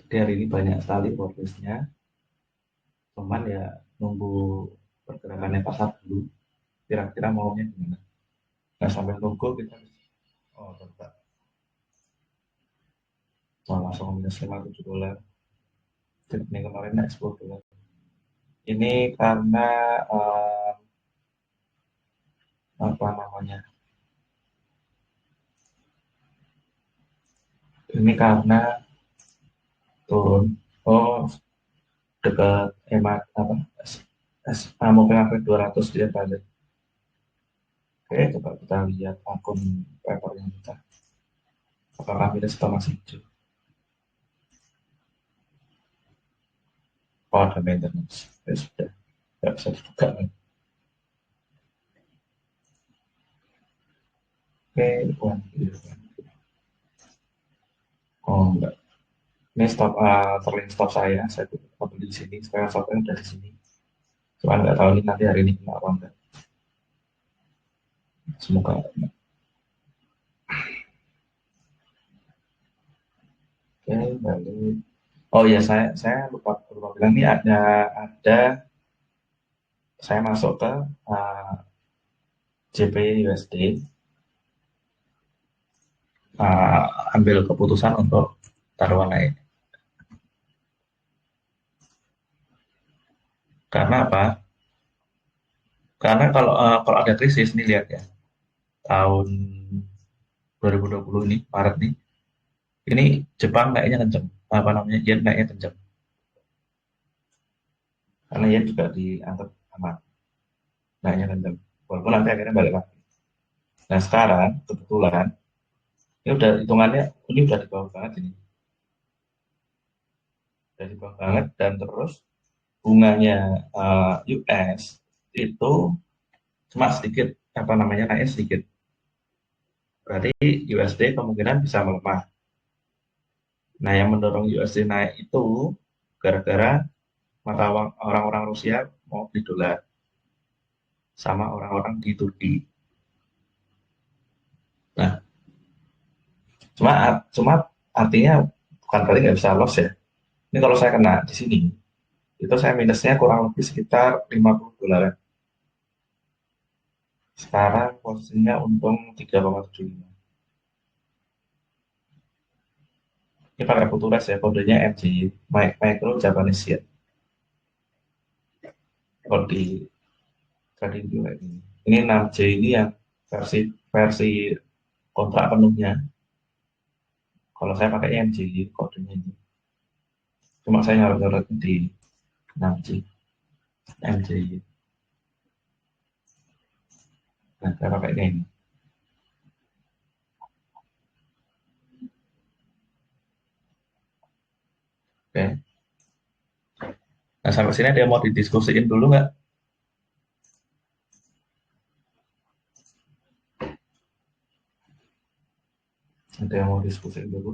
[SPEAKER 1] Di hari ini banyak sekali forecast-nya, cuman ya nunggu pergerakannya pasar dulu, kira-kira maunya gimana. Nah, sampai nunggu kita, oh tetap, oh, langsung minus $57. Ini kemarin naik $10. Ini karena apa namanya? Ini karena turun. Oh, dekat hemat apa? Moving average 200 dia balik. Oke, coba kita lihat akun paper yang kita. Apakah minus atau masih hijau? Oh, ada maintenance. Ya sudah, nggak bisa dibuka. Oke, one year. Oh, enggak. Ini stop, trailing stop saya beli di sini. Sekarang stopnya udah di sini. Cuma nggak tahu nih nanti hari ini kena apa enggak. Semoga enggak. Oke, balik. Oh iya, saya lupa bilang ini ada saya masuk ke JP USD, ambil keputusan untuk taruhan naik. Karena apa? Karena kalau ada krisis nih, lihat ya, tahun 2020 ini Maret nih, ini Jepang naiknya kenceng, apa namanya, yen naiknya kenceng, karena yen juga dianggap aman, naiknya kenceng, walaupun nanti akhirnya balik lagi. Nah sekarang kebetulan ini udah hitungannya, ini udah di bawah banget ini, udah di bawah banget, dan terus bunganya US itu cuma sedikit, apa namanya, naiknya sedikit, berarti USD kemungkinan bisa melemah. Nah yang mendorong USD naik itu gara-gara mata uang orang-orang Rusia mau beli dolar sama orang-orang di Turki. Nah, cuma artinya bukan berarti nggak bisa loss ya. Ini kalau saya kena di sini, itu saya minusnya kurang lebih sekitar $50. Sekarang posisinya untung 3,75. Ini pakai Futuras ya, kodenya MJ, Micro Japanese Yen. Kalau di trading view kayak gini. Ini 6J ini yang versi versi kontrak penuhnya. Kalau saya pakai MJ kodenya ini. Cuma saya nyorot-nyorot di 6J, MJ. Nah, saya pakai ini. Oke. Nah, sampai sini ada yang mau didiskusiin dulu nggak? Ada yang mau diskusiin dulu?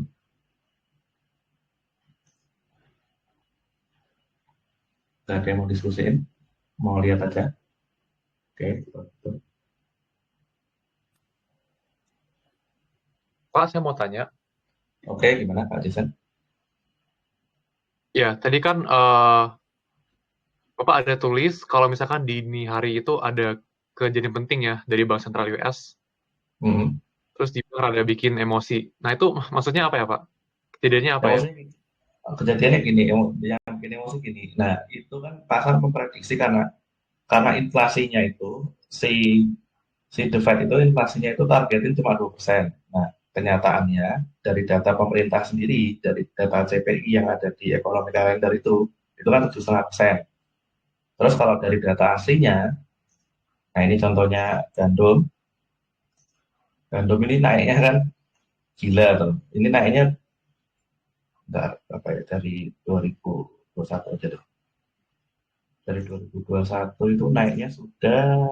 [SPEAKER 1] Nggak ada yang mau diskusiin? Mau lihat aja? Oke, betul.
[SPEAKER 3] Pak, saya mau tanya.
[SPEAKER 1] Oke, gimana Pak Jason?
[SPEAKER 3] Ya, tadi kan Bapak ada tulis kalau misalkan di dini hari itu ada kejadian penting ya dari Bank Sentral US,
[SPEAKER 1] Hmm.
[SPEAKER 3] terus dia ada bikin emosi. Nah, itu maksudnya apa ya, Pak? Kejadiannya apa ya?
[SPEAKER 1] Kejadiannya gini, yang bikin emosi gini. Nah, itu kan pasar memprediksi karena inflasinya itu si The Fed itu inflasinya itu targetin cuma 2%. Nah, kenyataannya dari data pemerintah sendiri, dari data CPI yang ada di ekonomi kalender itu kan 7,5%. Terus kalau dari data aslinya, nah ini contohnya gandum, gandum ini naiknya kan gila tuh. Ini naiknya apa ya, dari 2021 aja deh. Dari 2021 itu naiknya sudah,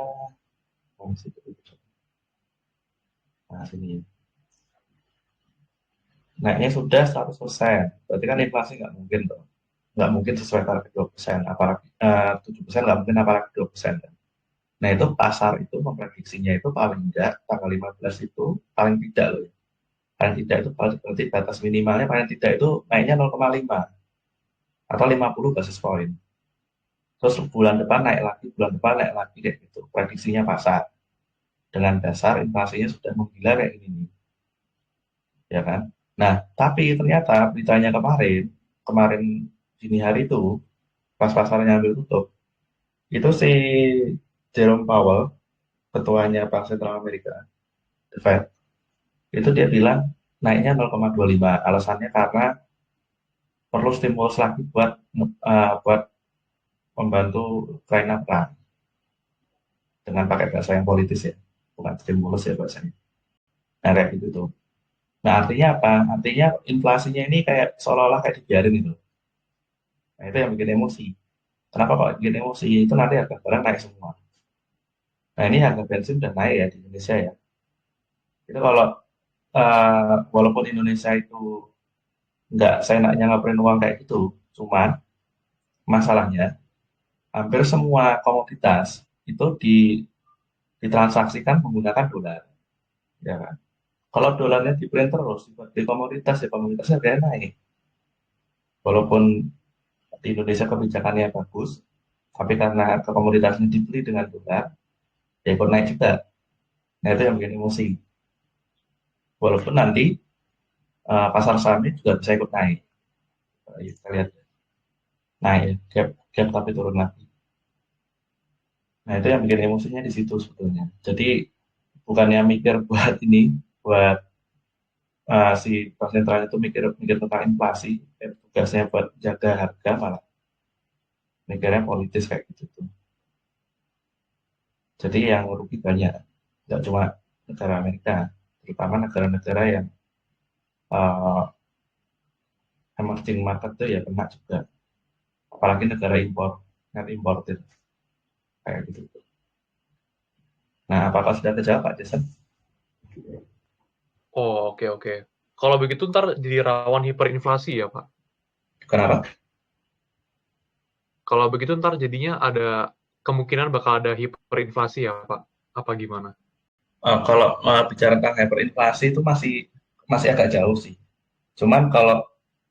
[SPEAKER 1] nah sini, naiknya sudah 100%. Berarti kan inflasi nggak mungkin tuh. Nggak mungkin sesuai target 2%, apalagi 7% nggak mungkin, apalagi 2%. Nah itu pasar itu memprediksinya itu paling enggak tanggal 15 itu paling tidak loh. Paling tidak itu berarti batas minimalnya paling tidak itu naiknya 0,5 atau 50 basis point. Terus bulan depan naik lagi, bulan depan naik lagi kayak gitu. Prediksinya pasar dengan dasar inflasinya sudah menggila kayak gini, ya kan? Nah, tapi ternyata beritanya kemarin dini hari itu pas pasarnya ambil tutup, itu si Jerome Powell, ketuanya Bank Sentral Amerika, The Fed, itu dia bilang naiknya 0,25. Alasannya karena perlu stimulus lagi buat membantu Ukraina perang dengan pakai bahasa yang politis ya, bukan stimulus ya bahasanya. Nah, kayak gitu tuh. Nah, artinya apa? Artinya inflasinya ini kayak seolah-olah kayak dibiarin itu. Nah, itu yang bikin emosi. Kenapa kok bikin emosi? Itu nanti harga barang naik semua. Nah, ini harga bensin udah naik ya di Indonesia ya. Itu kalau walaupun Indonesia itu nggak seenaknya ngapain uang kayak gitu, cuman masalahnya hampir semua komoditas itu ditransaksikan menggunakan dolar, ya kan? Kalau dolarnya di print terus di komoditas ya komoditasnya harganya naik. Walaupun di Indonesia kebijakannya bagus, tapi karena komoditasnya dibeli dengan dolar, ya ikut naik juga. Nah itu yang bikin emosi. Walaupun nanti pasar sahamnya juga bisa ikut naik. Kita lihat naik, gap tapi turun lagi. Nah itu yang bikin emosinya di situ sebetulnya. Jadi bukannya mikir buat ini, buat si bank sentral itu mikir mikir tentang inflasi, tugasnya buat jaga harga malah mikirnya politis kayak gitu tuh. Jadi yang rugi banyak, nggak cuma negara Amerika, terutama negara-negara yang uh, emerging market tuh ya kena juga. Apalagi negara impor, net importer kayak gitu tuh. Nah, apakah sudah terjawab Pak Jason?
[SPEAKER 3] Oh, oke, oke. Kalau begitu ntar jadi rawan hiperinflasi ya, Pak?
[SPEAKER 1] Kenapa?
[SPEAKER 3] Kalau begitu ntar jadinya ada kemungkinan bakal ada hiperinflasi ya, Pak? Apa gimana?
[SPEAKER 1] Kalau bicara tentang hyperinflasi itu masih masih agak jauh sih. Cuman kalau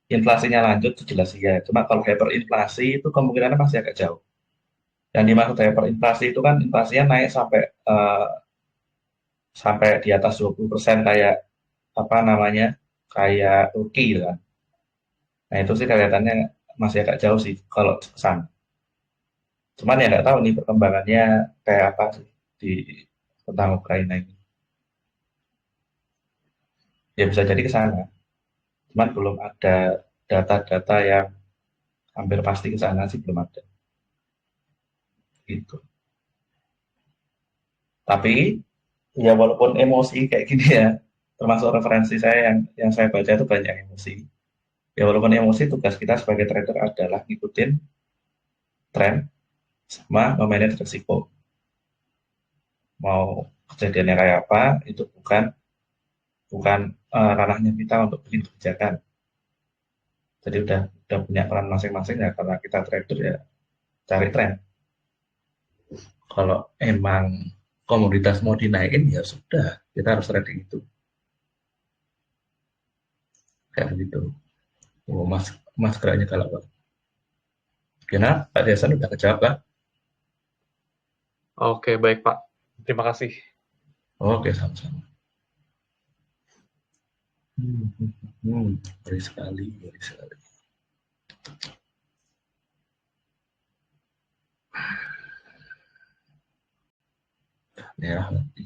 [SPEAKER 1] inflasinya lanjut itu jelas iya. Cuma kalau hyperinflasi itu kemungkinannya masih agak jauh. Yang dimaksud hyperinflasi itu kan inflasinya naik sampai di atas 20% kayak apa namanya kayak Turki gitu kan. Nah itu sih kelihatannya masih agak jauh sih kalau ke sana. Cuman ya nggak tahu nih perkembangannya kayak apa sih di tentang Ukraina ini. Ya bisa jadi ke sana. Cuman belum ada data-data yang hampir pasti ke sana sih belum ada. Gitu. Tapi ya walaupun emosi kayak gini ya, termasuk referensi saya yang saya baca itu banyak emosi. Ya walaupun emosi tugas kita sebagai trader adalah ngikutin tren sama memanage risiko. Mau kejadiannya kayak apa itu bukan bukan ranahnya kita untuk bikin kebijakan. Jadi udah punya peran masing-masing ya karena kita trader ya cari tren. Kalau emang komoditas mau dinaikin ya sudah kita harus ready itu kayak gitu. Oh, mas geraknya kalau Pak. Gimana Pak Jason udah kejawab lah.
[SPEAKER 3] Oke, baik, Pak. Terima kasih.
[SPEAKER 1] Oke sama-sama. Baik sekali, baik sekali. Ya, nanti.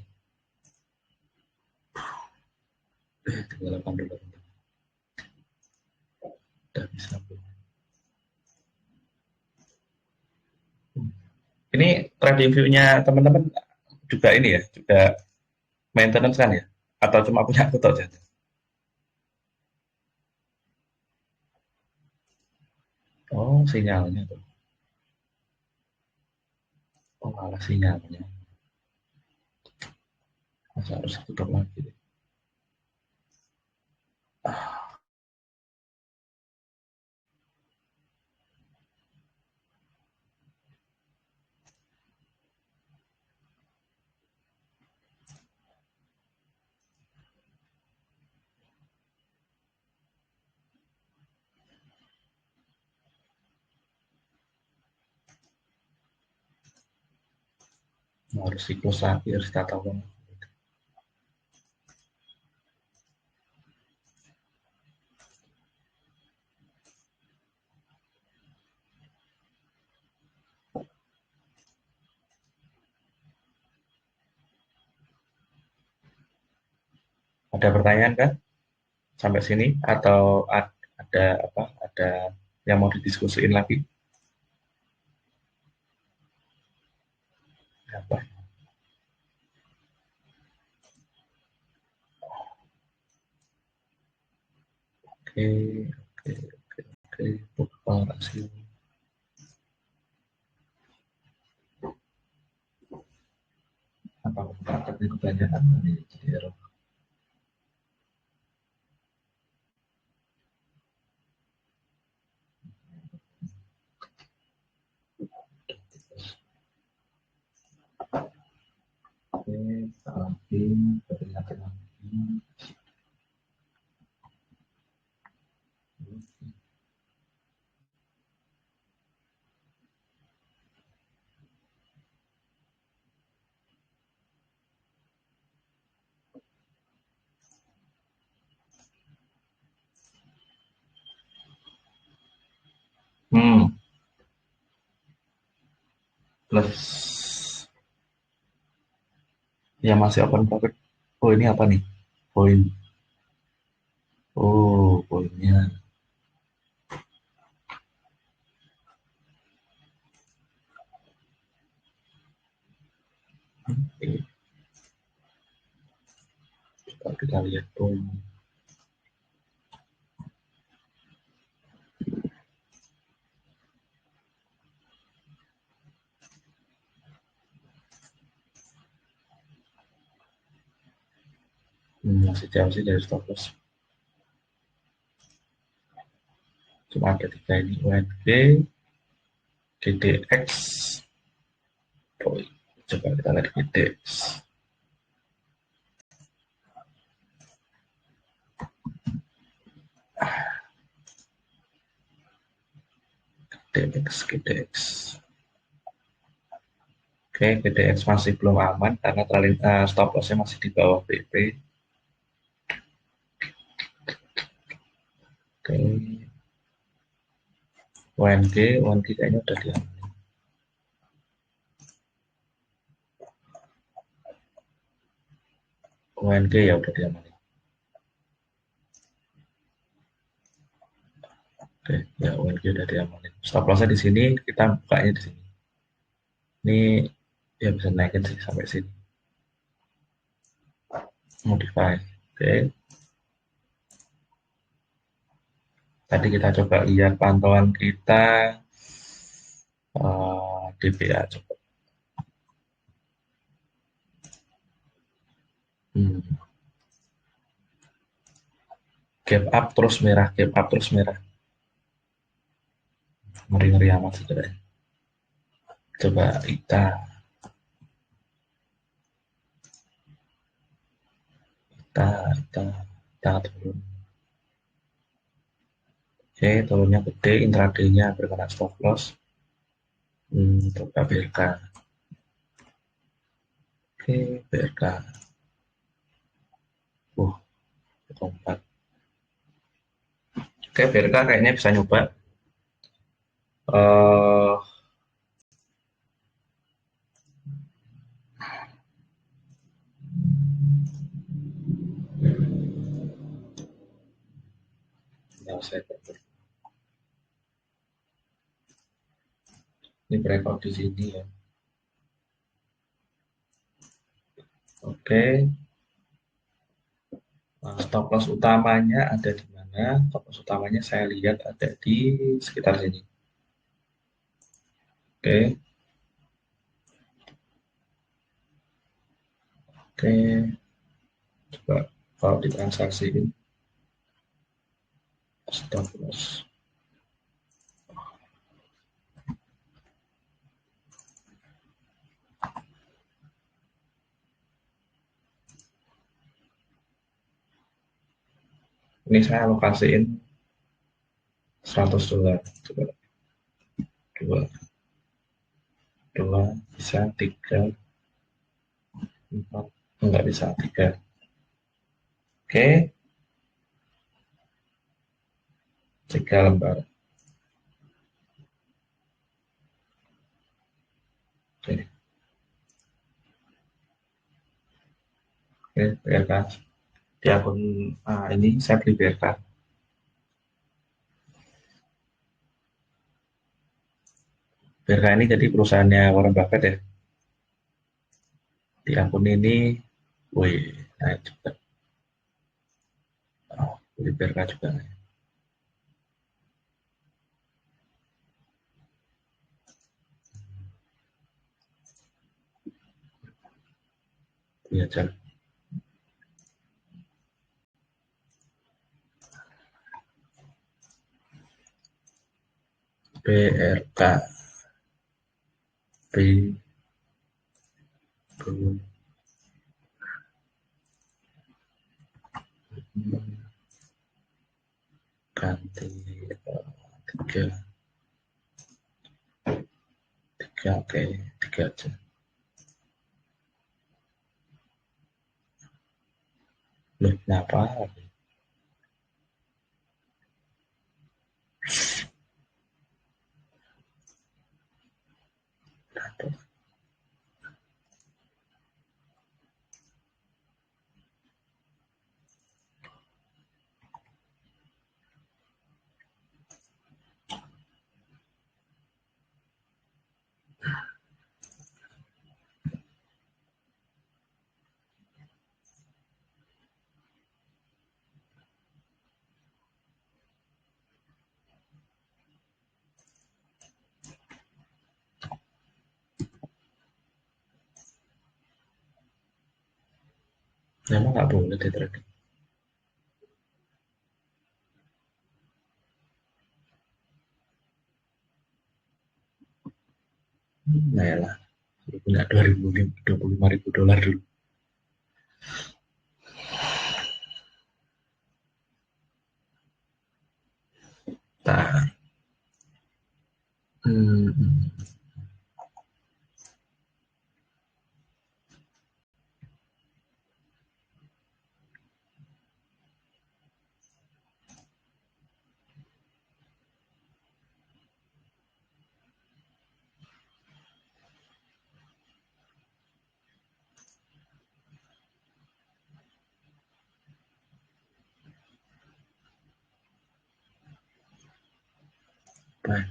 [SPEAKER 1] Tinggal 8 dolar. Udah bisa. Ini trading view-nya teman-teman juga ini ya, juga maintenance kan ya? Atau cuma punya aku saja? Oh, sinyalnya tuh. Oh, malah sinyalnya. Masa harus tutup lagi. harus siklus lagi, harus tata ulang. Ada pertanyaan kan sampai sini atau ada apa? Ada yang mau didiskusiin lagi? Apa? Oke, oke, oke, oke. Bukan rasio. Apa perangkat ini kebanyakan ini jadi error. Oke, tapi terlihat lagi. Plus yang masih open profit. Oh, ini apa nih? Poin. Oh, poinnya. Oke, coba kita lihat poin. Masih jauh sih dari stop loss. Cuma ada tiga ini, UNG, GDX. Oh, coba kita lihat GDX. GDX. Oke, GDX masih belum aman karena stop lossnya masih di bawah BP. Oke, UNG kayaknya udah diaman. UNG ya udah diaman. Oke, ya UNG udah diamanin. Stop lossnya di sini, kita bukanya di sini. Ini ya bisa naikin sih sampai sini. Modify. Oke. Tadi kita coba lihat pantauan kita DPA coba. Gap up terus merah, gap up terus merah. Ngeri-ngeri amat sebenarnya. Coba kita turun. Oke, turunnya gede, intraday-nya berkena stop loss. Coba BRK. Oke, BRK. Keempat. Oke, BRK kayaknya bisa nyoba. Ini breakout di sini ya. Oke. Nah, stop loss utamanya ada di mana? Stop loss utamanya saya lihat ada di sekitar sini. Oke. Oke. Coba kalau ditransaksiin stop loss. Ini saya alokasiin $100. Coba 2 bisa 3 4, nggak bisa 3. Oke, 3 lembar. Oke, oke, BRK. Di akun ini saya beli BRK. BRK ini jadi perusahaannya Warren Buffett ya. Di akun ini, wih, naik juga. Oh, beli BRK juga. Beli aja. BRK. B, ganti 3, oke, 3 aja. Loh, kenapa? Memang nggak boleh di trading. Nah ya lah, punya $25.000 dulu. Nah, baik.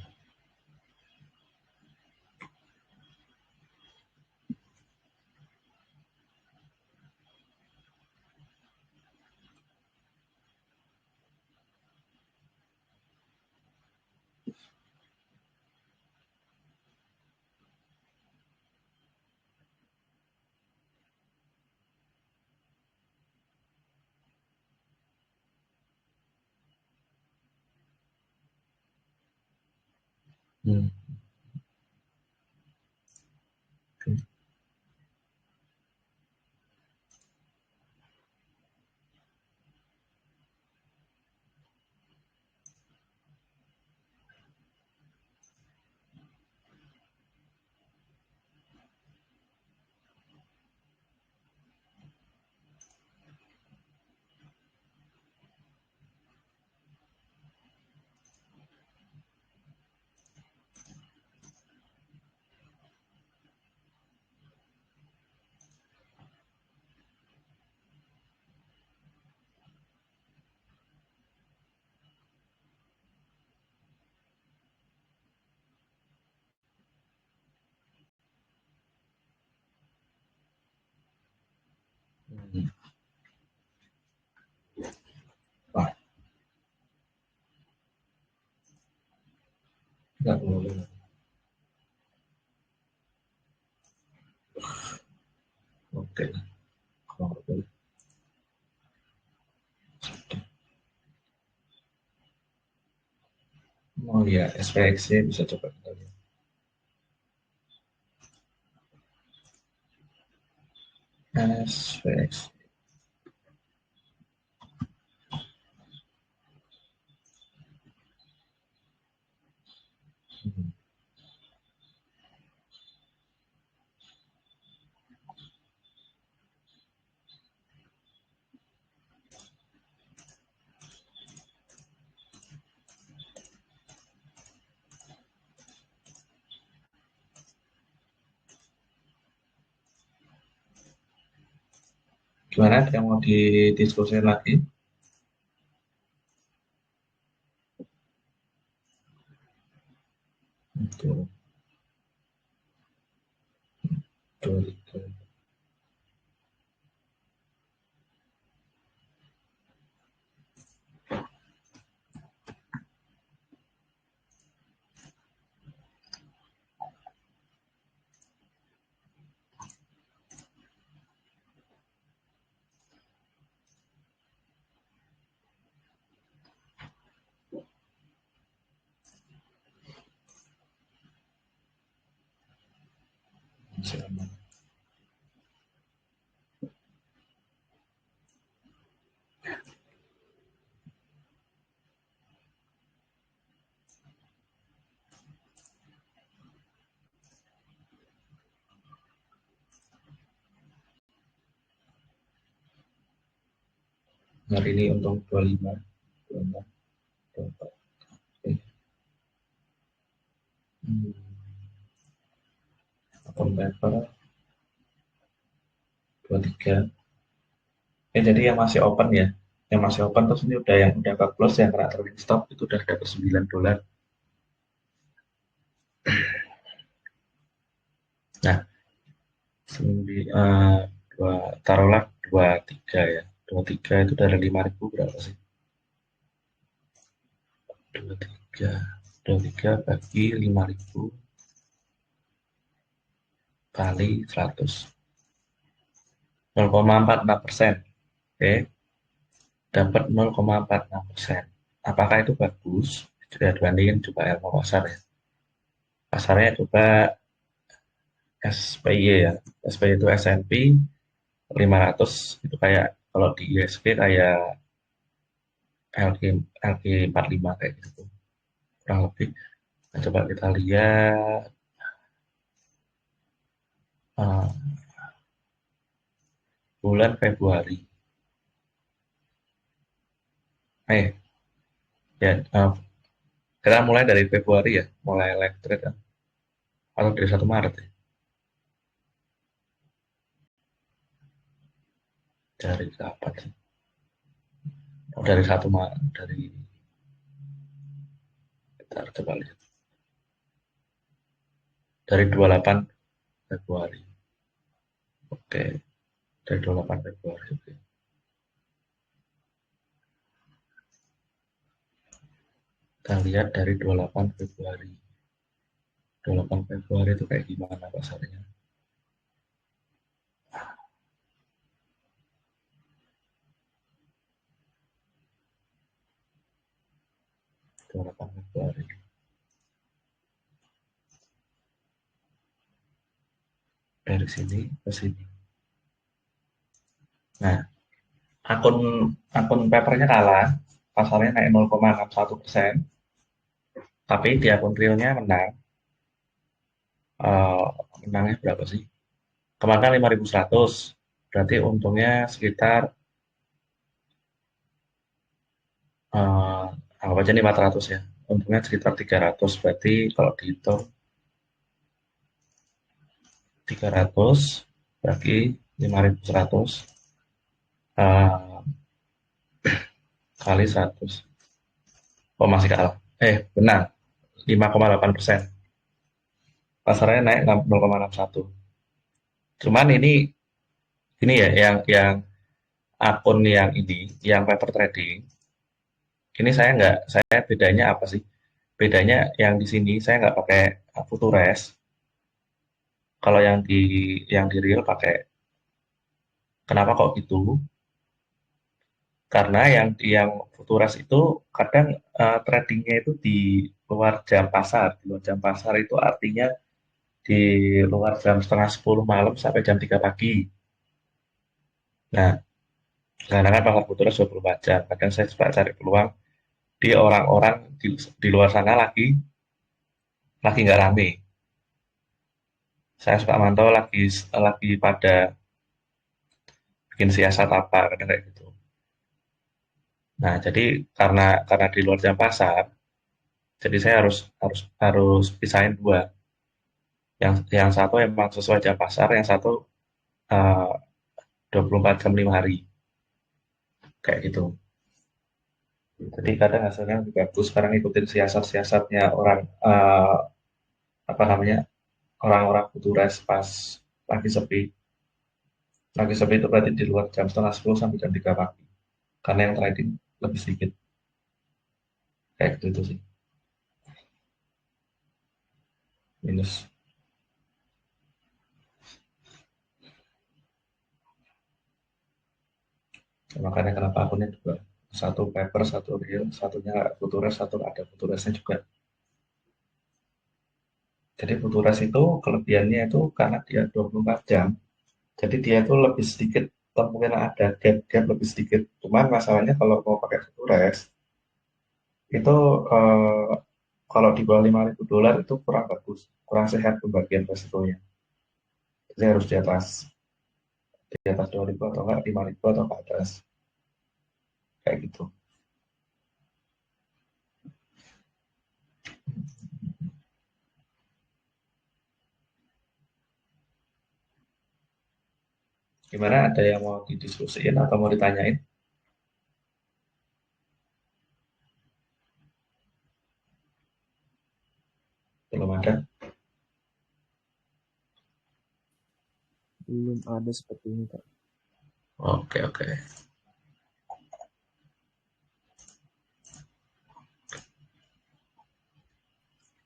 [SPEAKER 1] Hmm, oke. Hmm, wah, nggak boleh. Oke, kalau nggak boleh. Oh iya, SPX bisa coba kita lihat. SPX. Hmm, Gimana? Ada yang mau didiskusikan lagi? Itu, itu. Hari ini untung 25, 26, 24. Oke. Akun paper 23. Jadi yang masih open ya. Yang masih open terus ini udah yang udah ke close, yang kena trailing stop itu udah dapat $9. Nah, taruhlah 23 ya. 23 itu dari 5.000 berapa sih? 23 bagi 5.000 kali 100. 0,46%. Oke, dapat 0,46%. Apakah itu bagus? Sudah dibandingin coba ilmu pasar ya. Pasarnya coba SPY ya. SPY itu S&P 500, itu kayak kalau di ISG kayak LG 45 kayak gitu. Kurang lebih. Nah, coba kita lihat uh, bulan Februari. Ya, kita mulai dari Februari ya, mulai live trade kan? Atau dari 1 Maret ya? Dari kapan sih? Oh, dari 1 Maret, kita coba lihat. Dari 28 Februari. Oke, dari 28 Februari. Oke. Kita lihat dari 28 Februari. 28 Februari itu kayak gimana pasarnya? 28 Februari. Dari sini ke sini. Nah, akun papernya kalah, pasarnya naik 0,61%, tapi di akun realnya menang. Menangnya berapa sih? Kemarin 5.100, berarti untungnya sekitar anggap aja 400 ya. Untungnya sekitar 300, berarti kalau dihitung 300 bagi 5.100 kali 100. Oh, masih kalah. Benar. 5,8%. Pasarnya naik 0,61. Cuman ini ya yang akun yang ini, yang paper trading. Ini saya bedanya apa sih? Bedanya yang di sini saya nggak pakai Futures. Kalau yang di real pakai. Kenapa kok gitu? Karena yang Futures itu kadang tradingnya itu di luar jam pasar. Di luar jam pasar itu artinya di luar jam setengah 10 malam sampai jam 3 pagi. Nah, karena kan pasar Futures 24 jam. Kadang saya suka cari peluang di orang-orang di luar sana lagi nggak rame. Saya suka mantau lagi pada bikin siasat apa, kadang kayak gitu. Nah, jadi karena di luar jam pasar, jadi saya harus pisahin dua. Yang satu emang sesuai jam pasar, yang satu uh, 24 jam 5 hari. Kayak gitu. Jadi kadang hasilnya lebih bagus. Sekarang ikutin siasat-siasatnya orang, apa namanya, orang-orang butuh res pas lagi sepi. Lagi sepi itu berarti di luar jam setengah 10 sampai jam 3 pagi. Karena yang trading lebih sedikit. Kayak gitu itu sih. Minus. Makanya kenapa akunnya juga satu paper, satu real, satunya futures, satu ada futuresnya juga. Jadi futures itu kelebihannya itu karena dia 24 jam. Jadi dia itu lebih sedikit kemungkinan ada gap lebih sedikit. Cuman masalahnya kalau mau pakai futures itu kalau di bawah $5.000 itu kurang bagus, kurang sehat pembagian resikonya. Jadi harus di atas 2.000 atau enggak 5.000 atau ke atas. Kayak gitu. Gimana, ada yang mau didiskusiin atau mau ditanyain? Belum ada?
[SPEAKER 4] Belum ada seperti ini, Kak.
[SPEAKER 1] Oke, oke.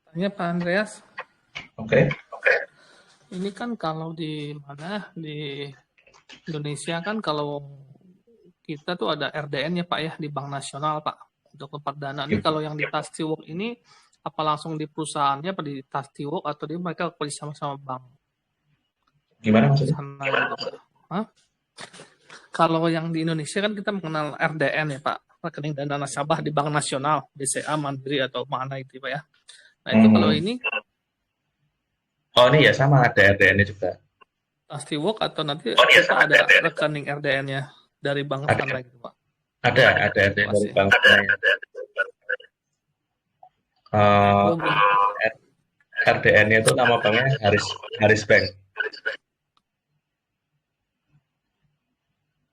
[SPEAKER 2] Tanya Pak Andreas,
[SPEAKER 1] Oke.
[SPEAKER 2] ini kan kalau di mana di Indonesia kan kalau kita tuh ada RDN ya Pak ya di Bank Nasional Pak untuk tempat dana. Ini kalau yang di Tastiwok ini apa langsung di perusahaannya apa di Tastiwok atau di mereka kerja sama bank
[SPEAKER 1] Gimana maksudnya?
[SPEAKER 2] sana gitu Pak? Hah? Kalau yang di Indonesia kan kita mengenal RDN ya Pak, rekening dana nasabah di Bank Nasional, BCA, Mandiri atau mana itu Pak ya. Nah itu kalau ini
[SPEAKER 1] Oh, ini ya sama ada RDN-nya juga.
[SPEAKER 2] Tastiwok atau nanti kita ada rekening RDN-nya dari bank
[SPEAKER 1] Ada,
[SPEAKER 2] sana gitu Pak.
[SPEAKER 1] ada RDN dari
[SPEAKER 2] Masih.
[SPEAKER 1] bank lain.
[SPEAKER 2] Oh, belum.
[SPEAKER 1] RDN-nya itu nama banknya Haris Bank.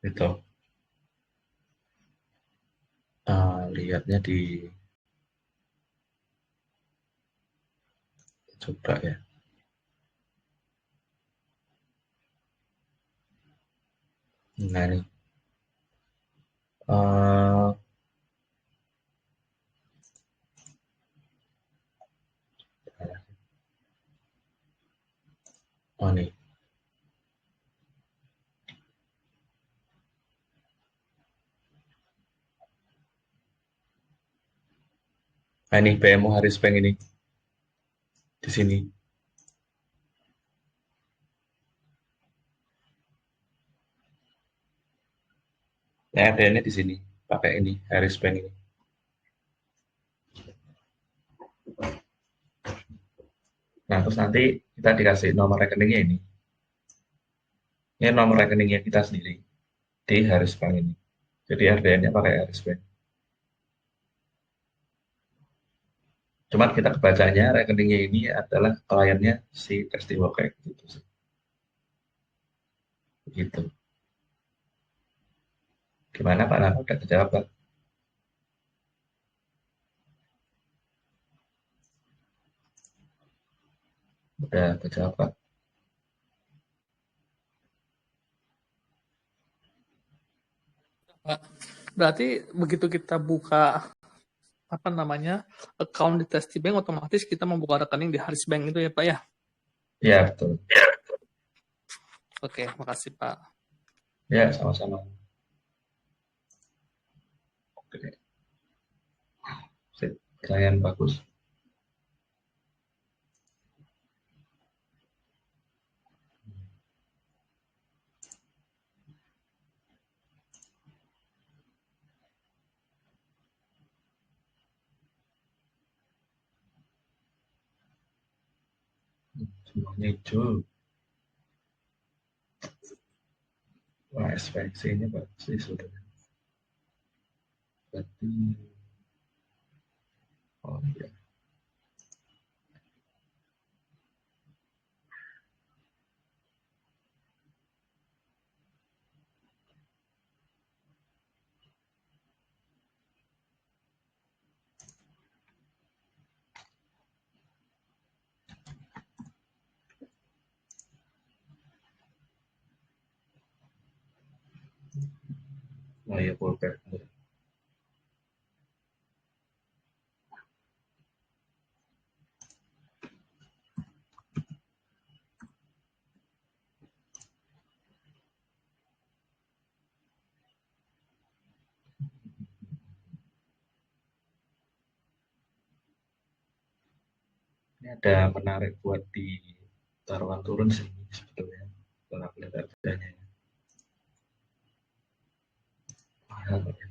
[SPEAKER 1] Itu. Lihatnya di coba ya. Nah ini. Oh nih. Nah ini BMO Haris Bank ini. Di sini. Nah, RDN-nya di sini. Pakai ini, Haris Bank ini. Nah, terus nanti kita dikasih nomor rekeningnya ini. Ini nomor rekeningnya kita sendiri. Di Haris Bank ini. Jadi RDN-nya pakai Haris Bank. Cuman kita kebacanya rekeningnya ini adalah kliennya si Testiwo kayak gitu sih. Begitu. Gimana Pak Nana? Udah kejawab Pak? Udah kejawab Pak?
[SPEAKER 2] Pak. Berarti begitu kita buka apa namanya account di Testi Bank otomatis kita membuka rekening di Haris Bank itu ya Pak ya.
[SPEAKER 1] Ya, betul.
[SPEAKER 2] Oke, makasih Pak.
[SPEAKER 1] Ya, sama-sama. Oke. Sip. Klien bagus. Semuanya hijau. Wah, SPX-nya bagus sih sudah. Berarti, oh iya. Oh iya, pullback. Ini ada menarik buat di taruhan turun sih sebetulnya. Kalau aku lihat harganya. Mahal ya.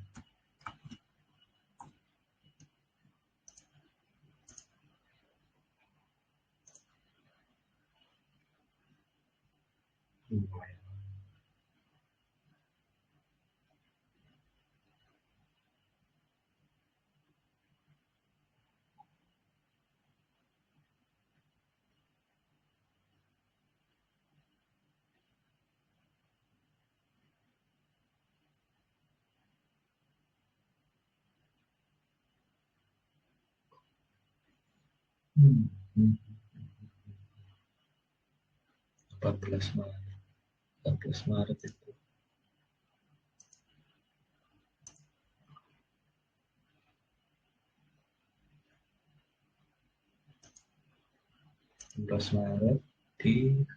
[SPEAKER 1] Lumayan. Hmm. Hmm. 14 Maret. 14 Maret itu. 14 Maret di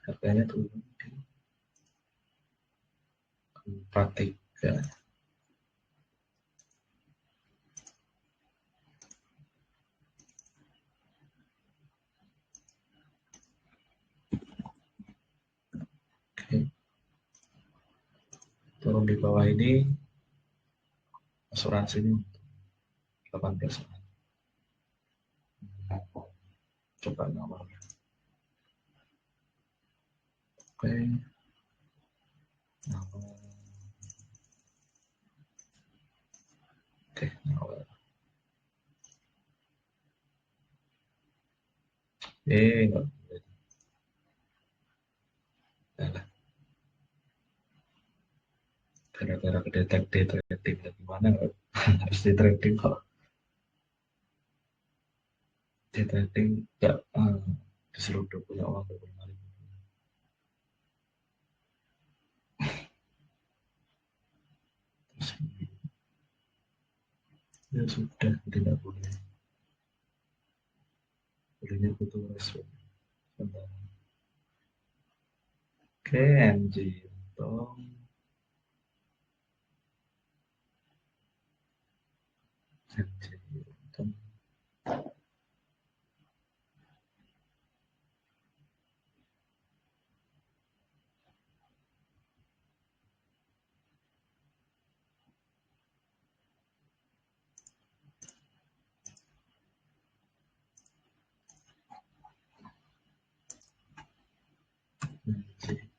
[SPEAKER 1] harganya turun di 43. Oke. Turun di bawah ini asuransinya 18 Maret. Coba nomor. Oke. Nomor. Oke, nomor. Enggak. Nah, gara-gara kedetek di trading gimana harus di trading kok. Di trading nggak disuruh punya uang 25.000. Terus ya sudah, tidak boleh. Bolehnya butuh respon. Oke, NG untung. NG untung. NG.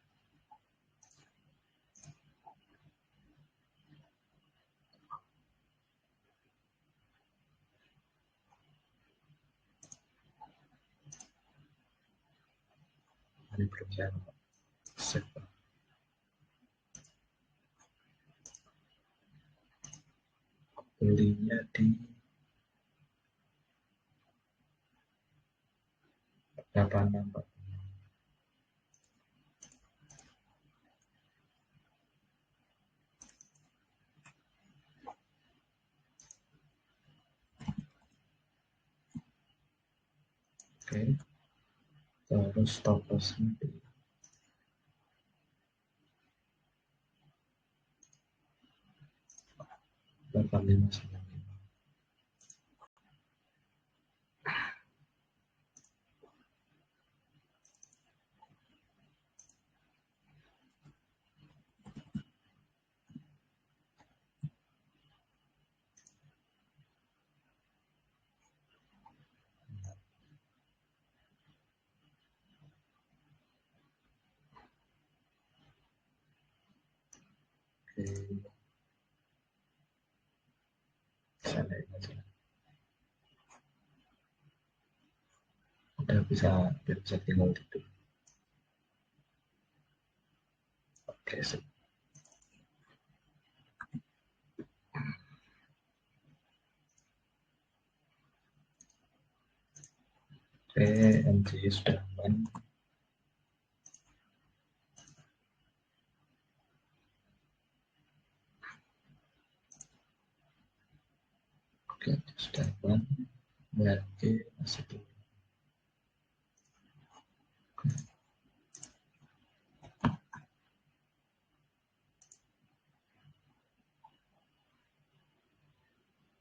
[SPEAKER 1] Ini belum saya save. Belinya di berapa nomor? Oke, terus stop lossnya di 8595. Oke, sana aja. Udah bisa tinggal tidur. Oke, sip. Oke, NG sudah aman. sedangkan WRG masih turun.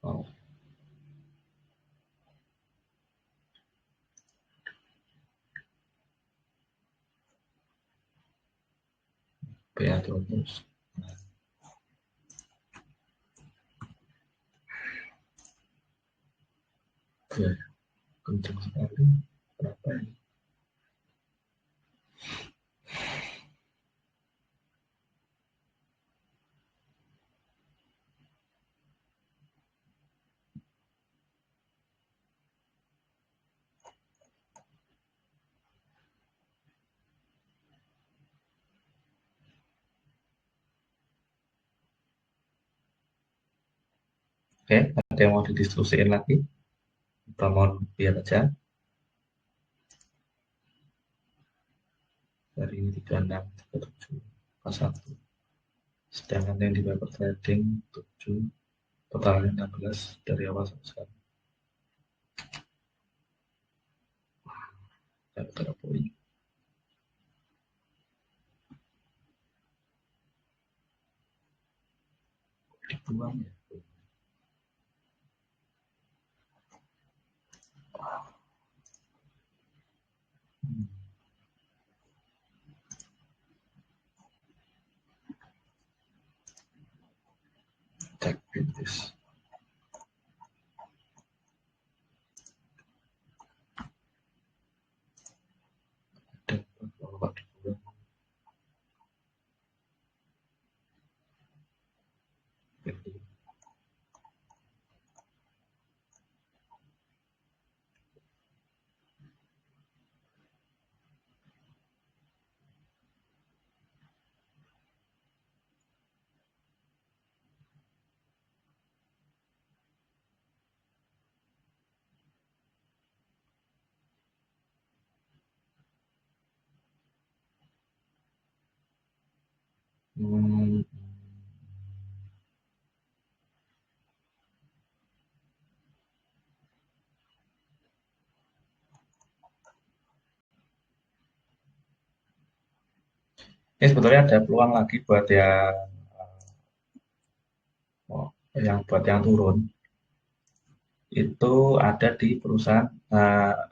[SPEAKER 1] Oh, BA terus. Oke, kencang sekali. Berapa ini? Oke, ada yang mau didiskusiin lagi? Atau mau lihat aja? Dari ini 36, 37, pas 1. Sedangkan yang di paper trading 7, totalnya 16 dari awal sampai sekarang. Gara-gara poin. Dibuang ya. Check this. Ada kalau dibuang. Hmm. Ini sebetulnya ada peluang lagi buat yang turun. Itu ada di perusahaan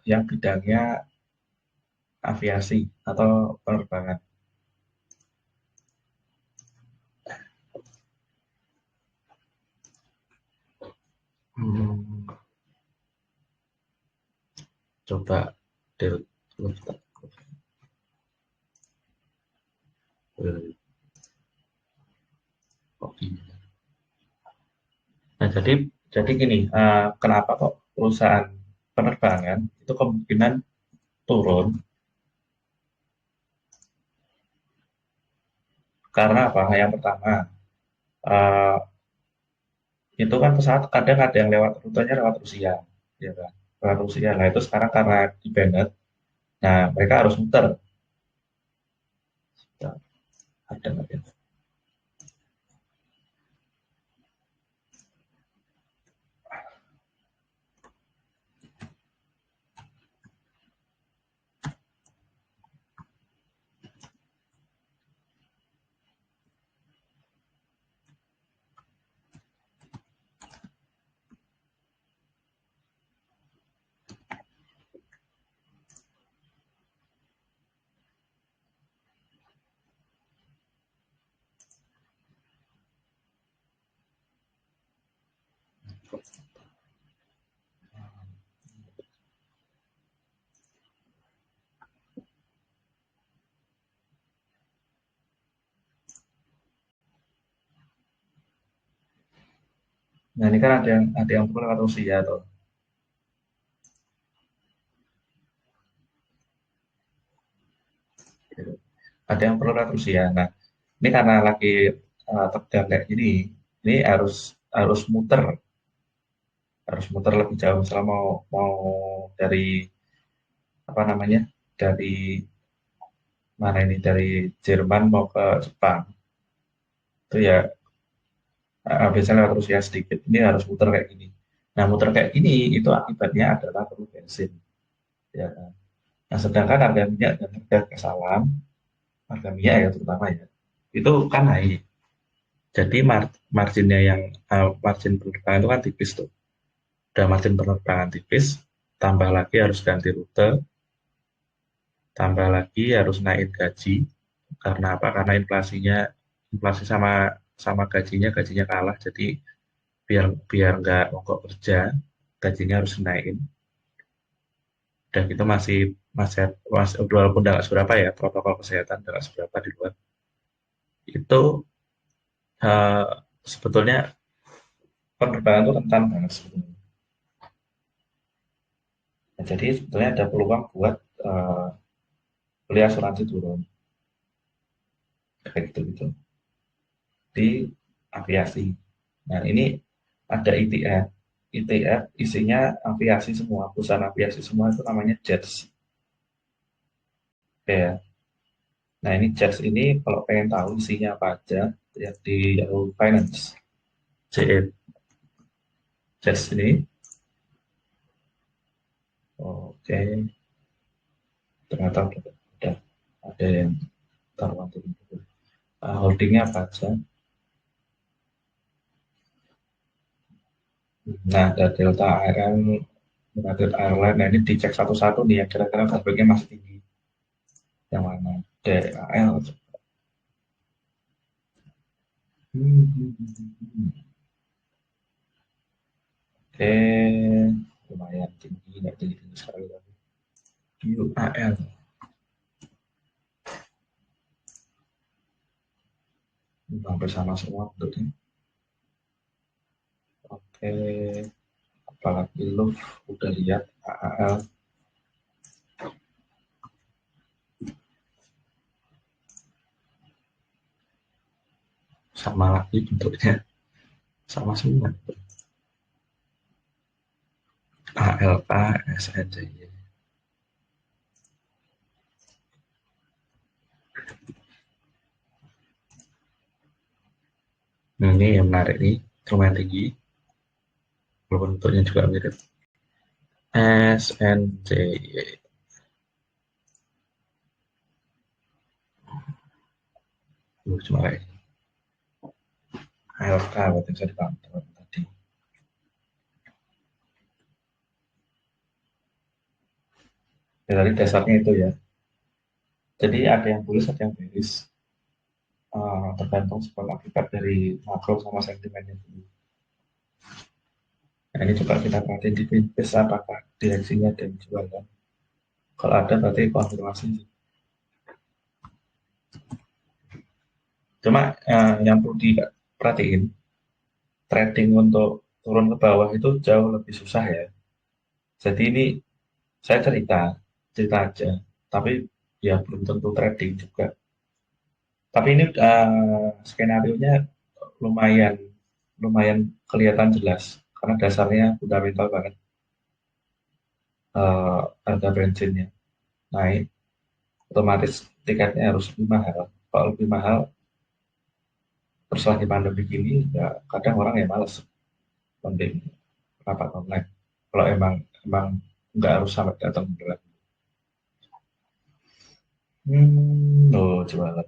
[SPEAKER 1] yang bidangnya aviasi atau penerbangan. Coba delete. Nah, jadi gini, kenapa kok perusahaan penerbangan itu kemungkinan turun? Karena apa? Yang pertama, eh, itu kan pesawat kadang ada yang lewat rutenya lewat Rusia, ya kan? Lewat Rusia. Nah, itu sekarang karena di banned, nah mereka harus muter. Ada nggak ya? Nah, ini kan ada yang perlu lewat Rusia tuh. Gitu. Ada yang perlu lewat Rusia. Nah, ini karena lagi tegang kayak gini, ini harus muter lebih jauh. Misalnya mau dari apa namanya, dari mana ini, dari Jerman mau ke Jepang, itu ya biasanya lewat Rusia sedikit. Ini harus muter kayak gini. Nah, muter kayak gini itu akibatnya adalah perlu bensin. Ya kan? Nah, sedangkan harga minyak dan harga gas alam, harga minyak ya terutama ya, itu kan naik. Jadi marginnya yang margin penerbangan itu kan tipis tuh. Udah margin penerbangan tipis, tambah lagi harus ganti rute, tambah lagi harus naikin gaji. Karena apa? Karena inflasi sama sama gajinya kalah. Jadi biar biar nggak mogok kerja, gajinya harus naikin. Dan itu masih masih, masih walaupun nggak seberapa ya, protokol kesehatan nggak seberapa di luar. Itu eh, sebetulnya penerbangan itu rentan banget sebetulnya. Nah, jadi sebetulnya ada peluang buat eh, beli asuransi turun kayak gitu-gitu di aviasi. Nah, ini ada ETF. ETF isinya aviasi semua, perusahaan aviasi semua itu namanya JETS. Oke ya. Nah, ini JETS ini kalau pengen tahu isinya apa aja, ya di Yahoo Finance. JE, JETS ini, oke, ternyata udah ada yang taruhan turun. Holdingnya apa aja. Nah, ada Delta ARM, United Airlines. Nah, ini dicek satu-satu nih yang kira-kira harganya masih tinggi. Yang mana? DAL. Oke, lumayan tinggi, nggak tinggi-tinggi sekali lagi. UAL. Hampir sama semua bentuknya. Oke, apalagi lu udah lihat AAL sama lagi bentuknya sama semua. ALK, SNJ. Nah, ini yang menarik nih, lumayan tinggi, walaupun bentuknya juga mirip. SNJ. Cuma kayak ALK berarti bisa dipantau tadi. Ya, tadi dasarnya itu ya. Jadi ada yang bullish, ada yang bearish. Tergantung sebab akibat dari makro sama sentimennya dulu. Nah, ini coba kita perhatiin di Finbase apakah direksinya ada yang jual kan. Kalau ada berarti konfirmasi. Cuma yang perlu diperhatiin, trading untuk turun ke bawah itu jauh lebih susah ya. Jadi ini saya cerita aja. Tapi ya belum tentu trading juga. Tapi ini skenario-nya lumayan lumayan kelihatan jelas karena dasarnya fundamental banget. Harga bensinnya naik, otomatis tiketnya harus lebih mahal. Kalau lebih mahal, terus lagi pandemi gini, ya kadang orang ya males mending rapat online. Kalau emang emang nggak harus sampai datang beneran. Loh, jualan.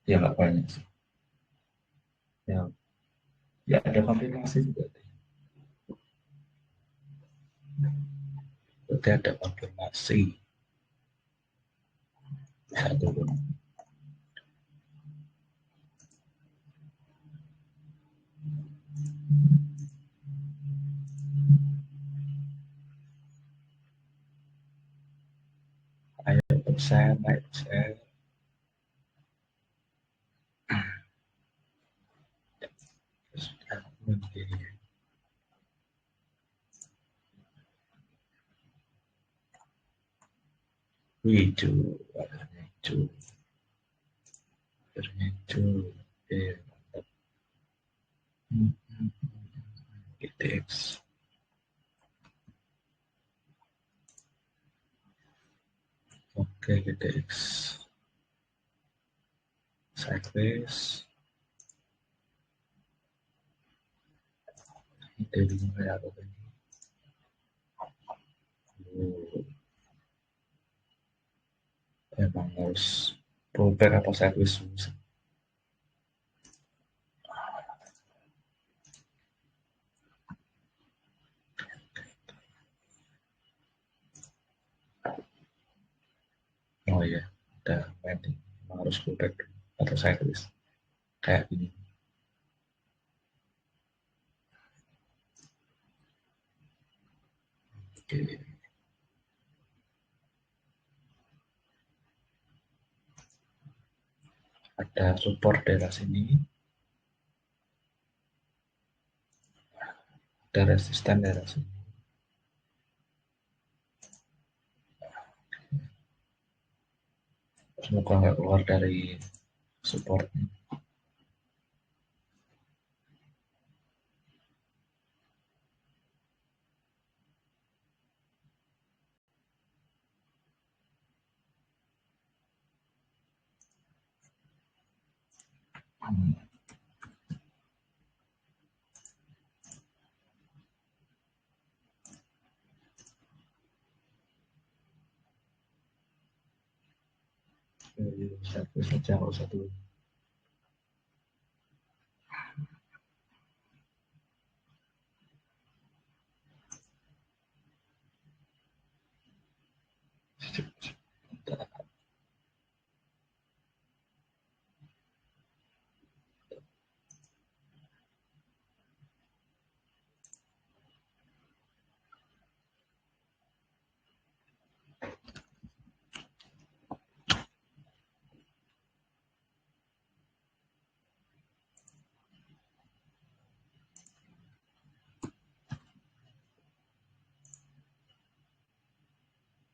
[SPEAKER 1] Ya nggak banyak sih. Ya, ya ada konfirmasi juga. Berarti ada konfirmasi. Satu pun. Ayo persen, naik persen. Sudah mungkin. Hijau, warnanya hijau. Warnanya hijau. Oke, mantap. GTX. Oke, GTX. Sideways. Daily kayak apa ini? Emang harus pullback atau sideways dulu sih. Oh iya, udah pending. Emang harus pullback dulu atau sideways kayak gini. Oke. Ada support daerah sini, ada resisten daerah sini. Semoga nggak keluar dari support. Sideways saja nggak usah dulu.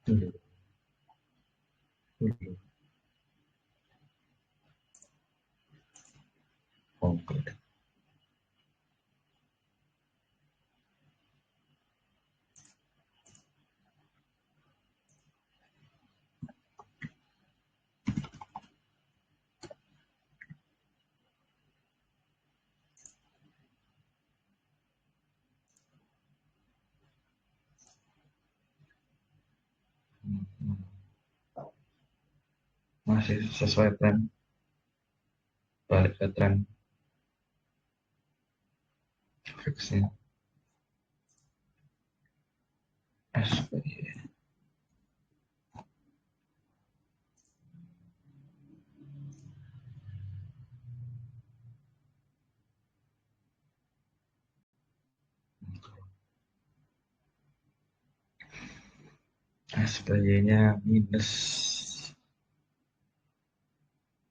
[SPEAKER 1] Dulu. Oke. Masih sesuai tren, balik ke tren fixnya. SPY. SPY-nya minus.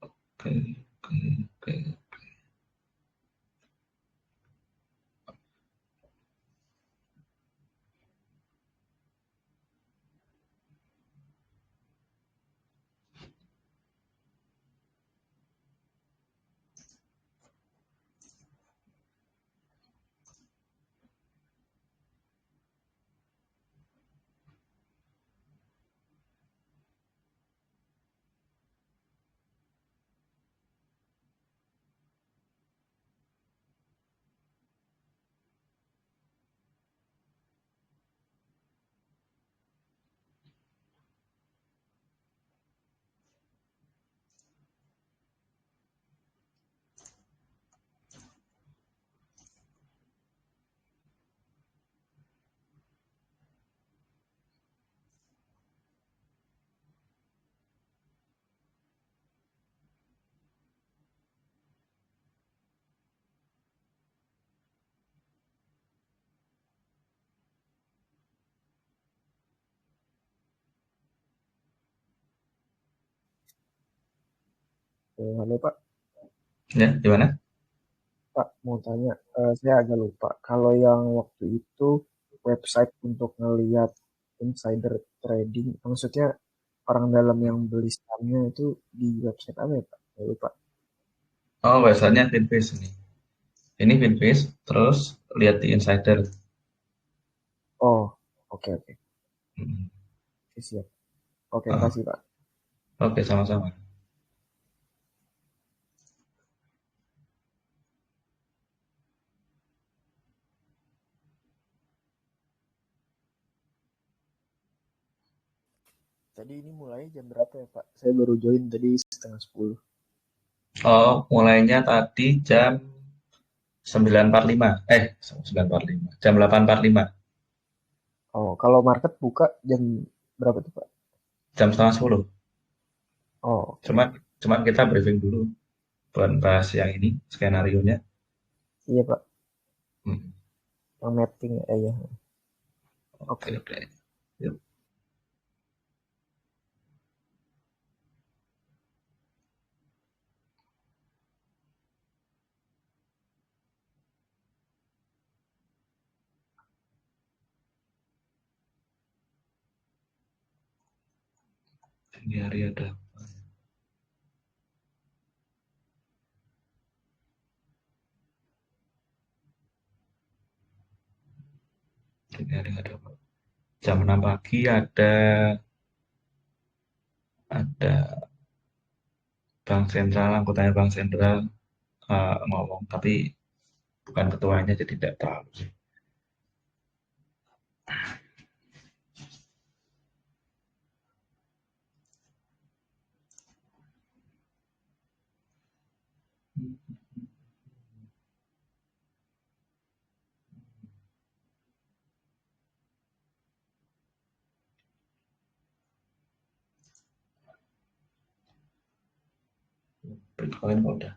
[SPEAKER 1] Oke, oke, oke.
[SPEAKER 4] Halo Pak,
[SPEAKER 1] Ya, gimana?
[SPEAKER 4] Pak mau tanya, saya agak lupa. Kalau yang waktu itu website untuk ngelihat insider trading, maksudnya orang dalam yang beli sahamnya itu di website apa ya Pak? Saya lupa.
[SPEAKER 1] Oh, websitenya Finviz ini. Ini Finviz, terus lihat di Insider.
[SPEAKER 4] Oh, oke oke.
[SPEAKER 1] Hmm.
[SPEAKER 4] Oke, siap. Oke,
[SPEAKER 1] Oh,
[SPEAKER 4] makasih Pak.
[SPEAKER 1] oke, sama-sama.
[SPEAKER 4] Tadi ini mulai jam berapa ya Pak? Saya baru join tadi 9:30.
[SPEAKER 1] Oh, mulainya tadi jam 9.45. 9.45. Jam 8.45.
[SPEAKER 4] Oh, kalau market buka jam berapa tuh Pak?
[SPEAKER 1] Jam setengah 10.
[SPEAKER 4] Oh, oke.
[SPEAKER 1] Cuman, cuman kita briefing dulu buat bahas yang ini, skenario-nya.
[SPEAKER 4] Iya Pak,
[SPEAKER 1] Hmm.
[SPEAKER 4] yang mapping ya.
[SPEAKER 1] Oke,
[SPEAKER 4] Oke.
[SPEAKER 1] oke. Yuk. Ini hari ada. Ini hari ada. Jam 6 pagi ada Bank Sentral, anggotanya Bank Sentral ngomong, tapi bukan ketuanya, jadi tidak tahu sih. Bitcoin udah.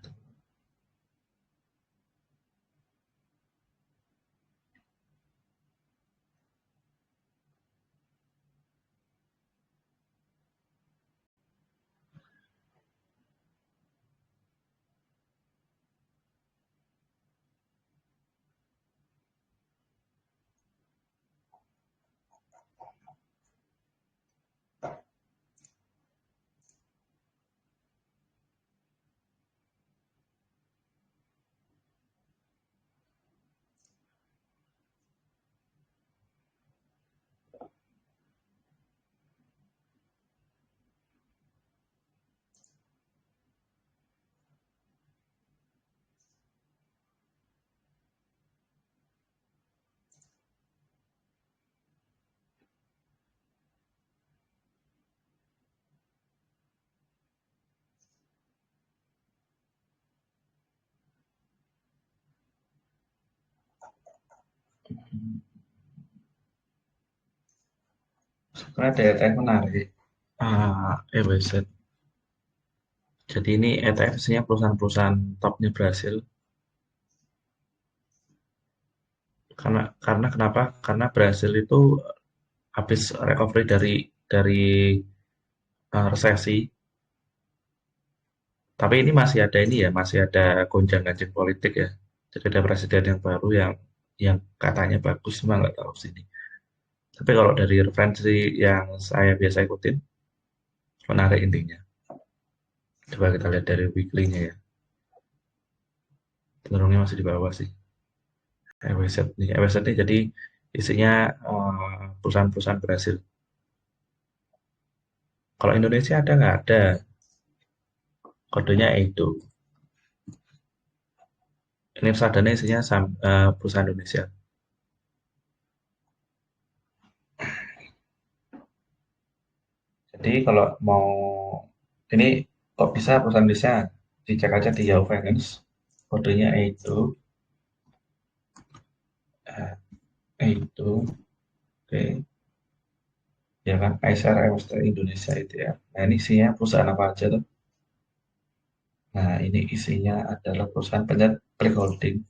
[SPEAKER 1] Sebenarnya ada ETF menarik. EWZ. Jadi ini ETF isinya perusahaan-perusahaan topnya Brasil. Karena kenapa? Karena Brasil itu habis recovery dari resesi. Tapi ini masih ada gonjang-ganjing politik ya. Jadi ada presiden yang baru yang katanya bagus, cuma nggak tahu sini. Tapi kalau dari referensi yang saya biasa ikutin, menarik intinya. Coba kita lihat dari weekly-nya ya. Cenderungnya masih di bawah sih. EWZ ini jadi isinya perusahaan-perusahaan Brasil. Kalau Indonesia ada nggak ada? Kodenya itu. Ini reksadana isinya perusahaan Indonesia. Jadi kalau mau ini kok bisa perusahaan Indonesia, dicek aja di Yahoo Finance. Kodenya itu itu oke, ya kan, ISR Indonesia itu ya. Nah ini isinya perusahaan apa aja tuh? Nah ini isinya adalah perusahaan Klik Holding.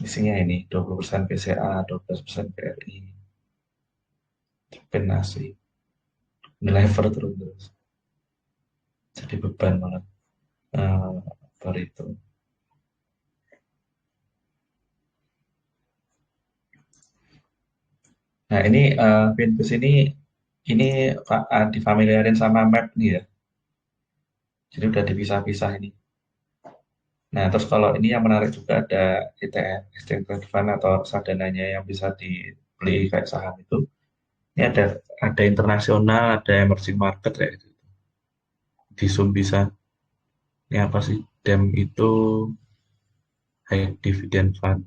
[SPEAKER 1] Isinya ini 20% BCA, 12% BRI, Penasi, Unilever terus. Jadi beban banget per itu. Nah ini Finbus ini difamiliarin sama map nih ya. Jadi udah dipisah-pisah ini. Nah terus kalau ini yang menarik juga ada ETF, Exchange Traded Fund atau reksadananya yang bisa dibeli kayak saham itu. Ini ada internasional, ada emerging market kayak gitu. Di Zoom bisa. Ini apa sih? DEM itu High Dividend Fund.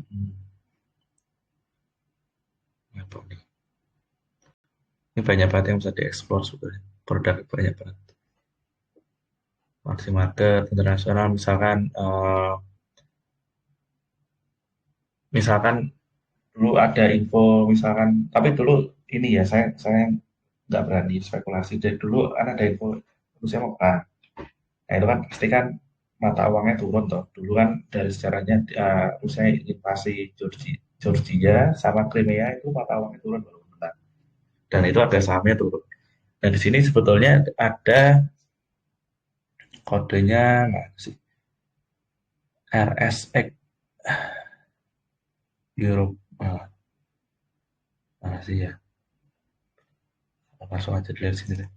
[SPEAKER 1] Hmm, apa nih? Ini banyak banget yang bisa dieksplor sebenarnya. Produk banyak banget. Maxi market internasional misalkan misalkan dulu ada info misalkan tapi dulu ini ya saya nggak berani spekulasi. Jadi dulu kan ada info Rusia mau perang. Nah itu kan pasti kan mata uangnya turun toh. Dulu kan dari sejarahnya Rusia invasi Georgia sama Crimea itu mata uangnya turun baru menang. Dan itu harga sahamnya turun. Nah di sini sebetulnya ada kodenya nggak sih? RSX Europe. Mana sih ya? Langsung aja dilihat sini deh.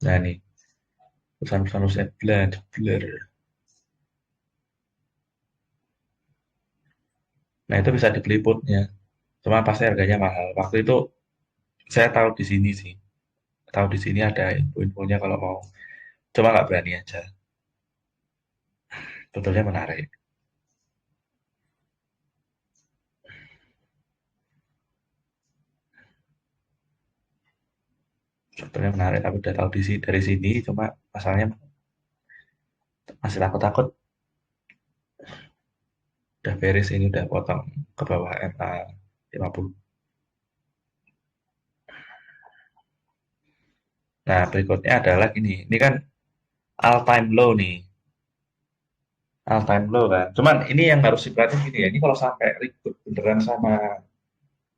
[SPEAKER 1] Nah nih, perusahaan-perusahaan Rusia blur. Nah itu bisa dibeli putnya. Cuma pasti harganya mahal. Waktu itu saya tahu di sini sih. Tahu di sini ada info-infonya kalau mau. Cuma nggak berani aja. Betulnya menarik. Sebetulnya menarik, tapi udah tahu dari sini. Cuma masalahnya masih takut-takut. Udah beres ini, udah potong ke bawah MA 50. Nah, berikutnya adalah gini. Ini kan all time low nih. All time low kan. Cuman ini yang harus diperhatiin gini ya. Ini kalau sampai ribut beneran sama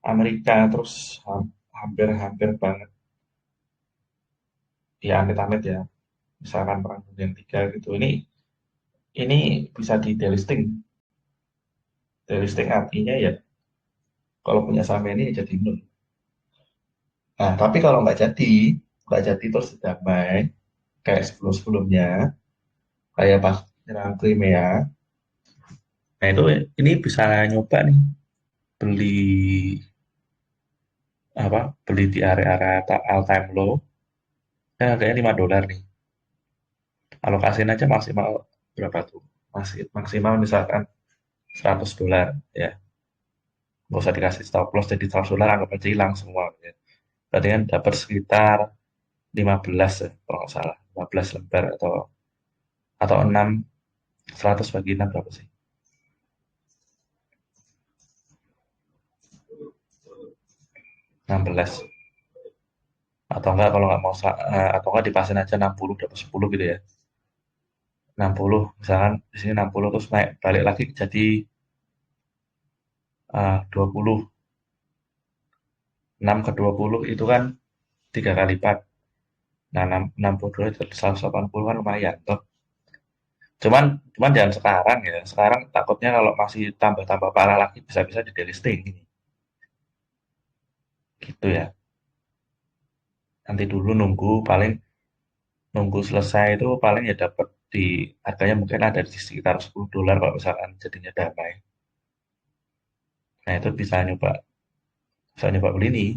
[SPEAKER 1] Amerika terus hampir-hampir banget. Ya amit-amit ya. Misalkan perang dunia ketiga gitu. Ini bisa di delisting. Delisting artinya ya kalau punya saham ini ya jadi nol. Nah, tapi kalau nggak jadi terus damai kayak sebelum-sebelumnya, kayak pas nyerang Crimea. Nah itu ini bisa nyoba nih beli beli di area-area all time low. Ya harganya $5 nih. Alokasiin aja maksimal berapa tuh? Masih maksimal misalkan $100 ya. Nggak usah dikasih stop loss jadi $100 anggap aja hilang semua ya. Berarti kan dapat sekitar 15 ya, kalau nggak salah. 15 lembar atau 6 100 bagi 6 berapa sih? 16 atau enggak kalau nggak mau atau enggak dipasin aja 60 dapat 10 gitu ya. 60 misalkan di sini 60 terus naik balik lagi jadi 20. 6 ke 20 itu kan 3 kali lipat. Nah, 62 jadi 180 kan lumayan toh. Cuman cuman jangan sekarang ya. Sekarang takutnya kalau masih tambah-tambah parah lagi bisa-bisa di delisting ini. Gitu ya. Nanti dulu nunggu selesai itu paling ya dapat di harganya mungkin ada di sekitar $10 kalau misalkan jadinya damai. Nah, itu bisa nyoba beli nih.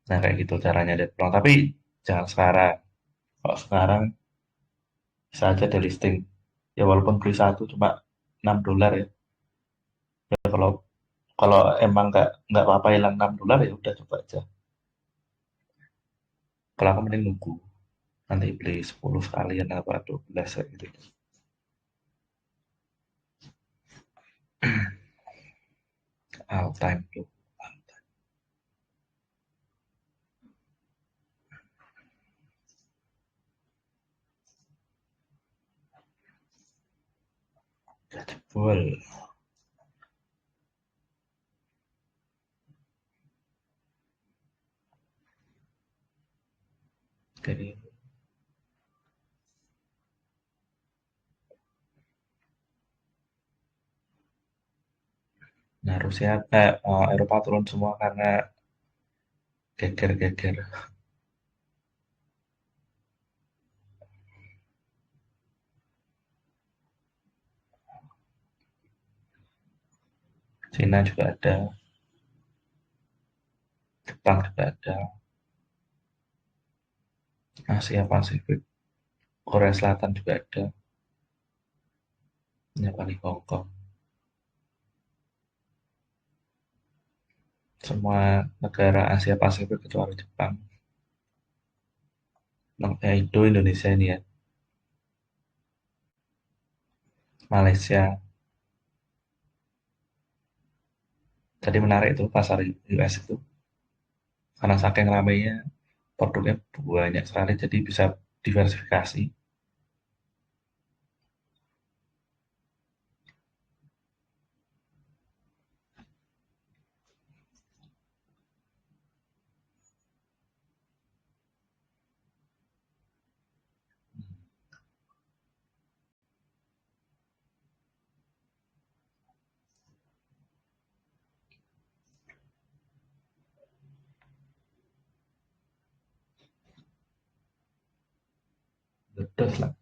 [SPEAKER 1] Nah, kayak gitu caranya lihat peluang. Tapi jangan sekarang. Kalau sekarang bisa aja delisting. Ya walaupun beli satu cuma $6 ya. Ya kalau kalau emang nggak apa-apa hilang $6 ya udah coba aja. Kalau aku mending nunggu nanti beli 10 sekalian apa 12 kayak gitu. All time low. Jebol. Jadi, nah Rusia Eropa turun semua karena geger-geger. Cina juga ada, Jepang juga ada, Asia Pasifik. Korea Selatan juga ada, yang paling Hong Kong. Semua negara Asia Pasifik kecuali Jepang. Namanya Indo Indonesia ini ya. Malaysia. Jadi menarik itu pasar US itu. Karena saking ramainya, produknya banyak sekali, jadi bisa diversifikasi. Ledos lah.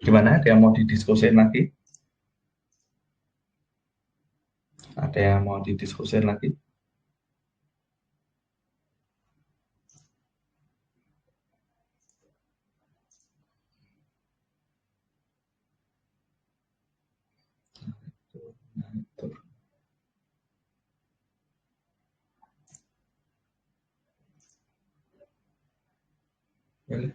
[SPEAKER 1] Gimana? Ada yang mau didiskusin lagi? Ada yang mau didiskusin lagi? Nah, itu. Boleh.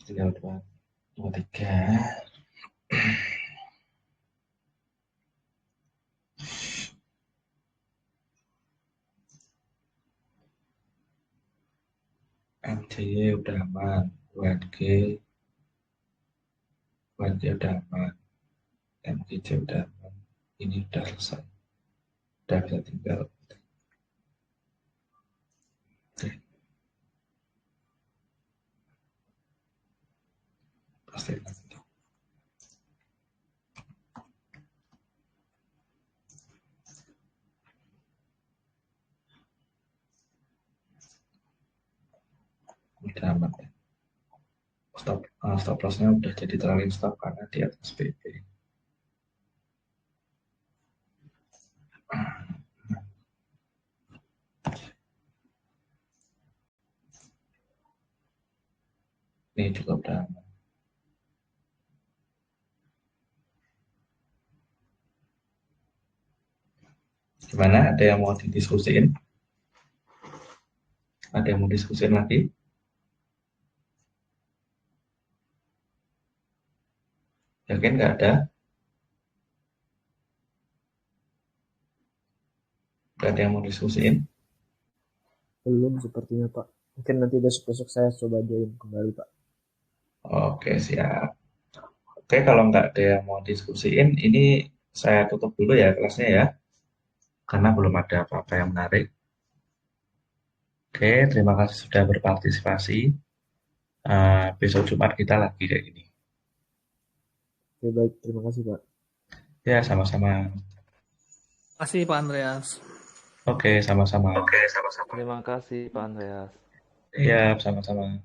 [SPEAKER 1] Tinggal dua, tiga. MCY udah aman, UNG udah aman, MGC udah aman, ini udah selesai, udah bisa tinggal. Oke, pasti nanti. Udah aman ya. Stop lossnya udah jadi trailing stop karena di atas PP. Ini juga udah aman. Gimana? Ada yang mau didiskusiin? Ada yang mau diskusin lagi? Yakin nggak ada? Nggak ada yang mau diskusiin?
[SPEAKER 4] Belum sepertinya Pak. Mungkin nanti besok-besok saya coba join kembali Pak.
[SPEAKER 1] Oke, siap. Oke, kalau nggak ada yang mau diskusiin, ini saya tutup dulu ya kelasnya ya, karena belum ada apa-apa yang menarik. Oke, terima kasih sudah berpartisipasi. Besok Jumat kita lagi kayak gini.
[SPEAKER 4] Oke baik, terima kasih Pak.
[SPEAKER 1] Ya, sama-sama.
[SPEAKER 2] Terima kasih Pak Andreas.
[SPEAKER 1] Oke, sama-sama.
[SPEAKER 5] Terima kasih Pak Andreas.
[SPEAKER 1] Iya, sama-sama.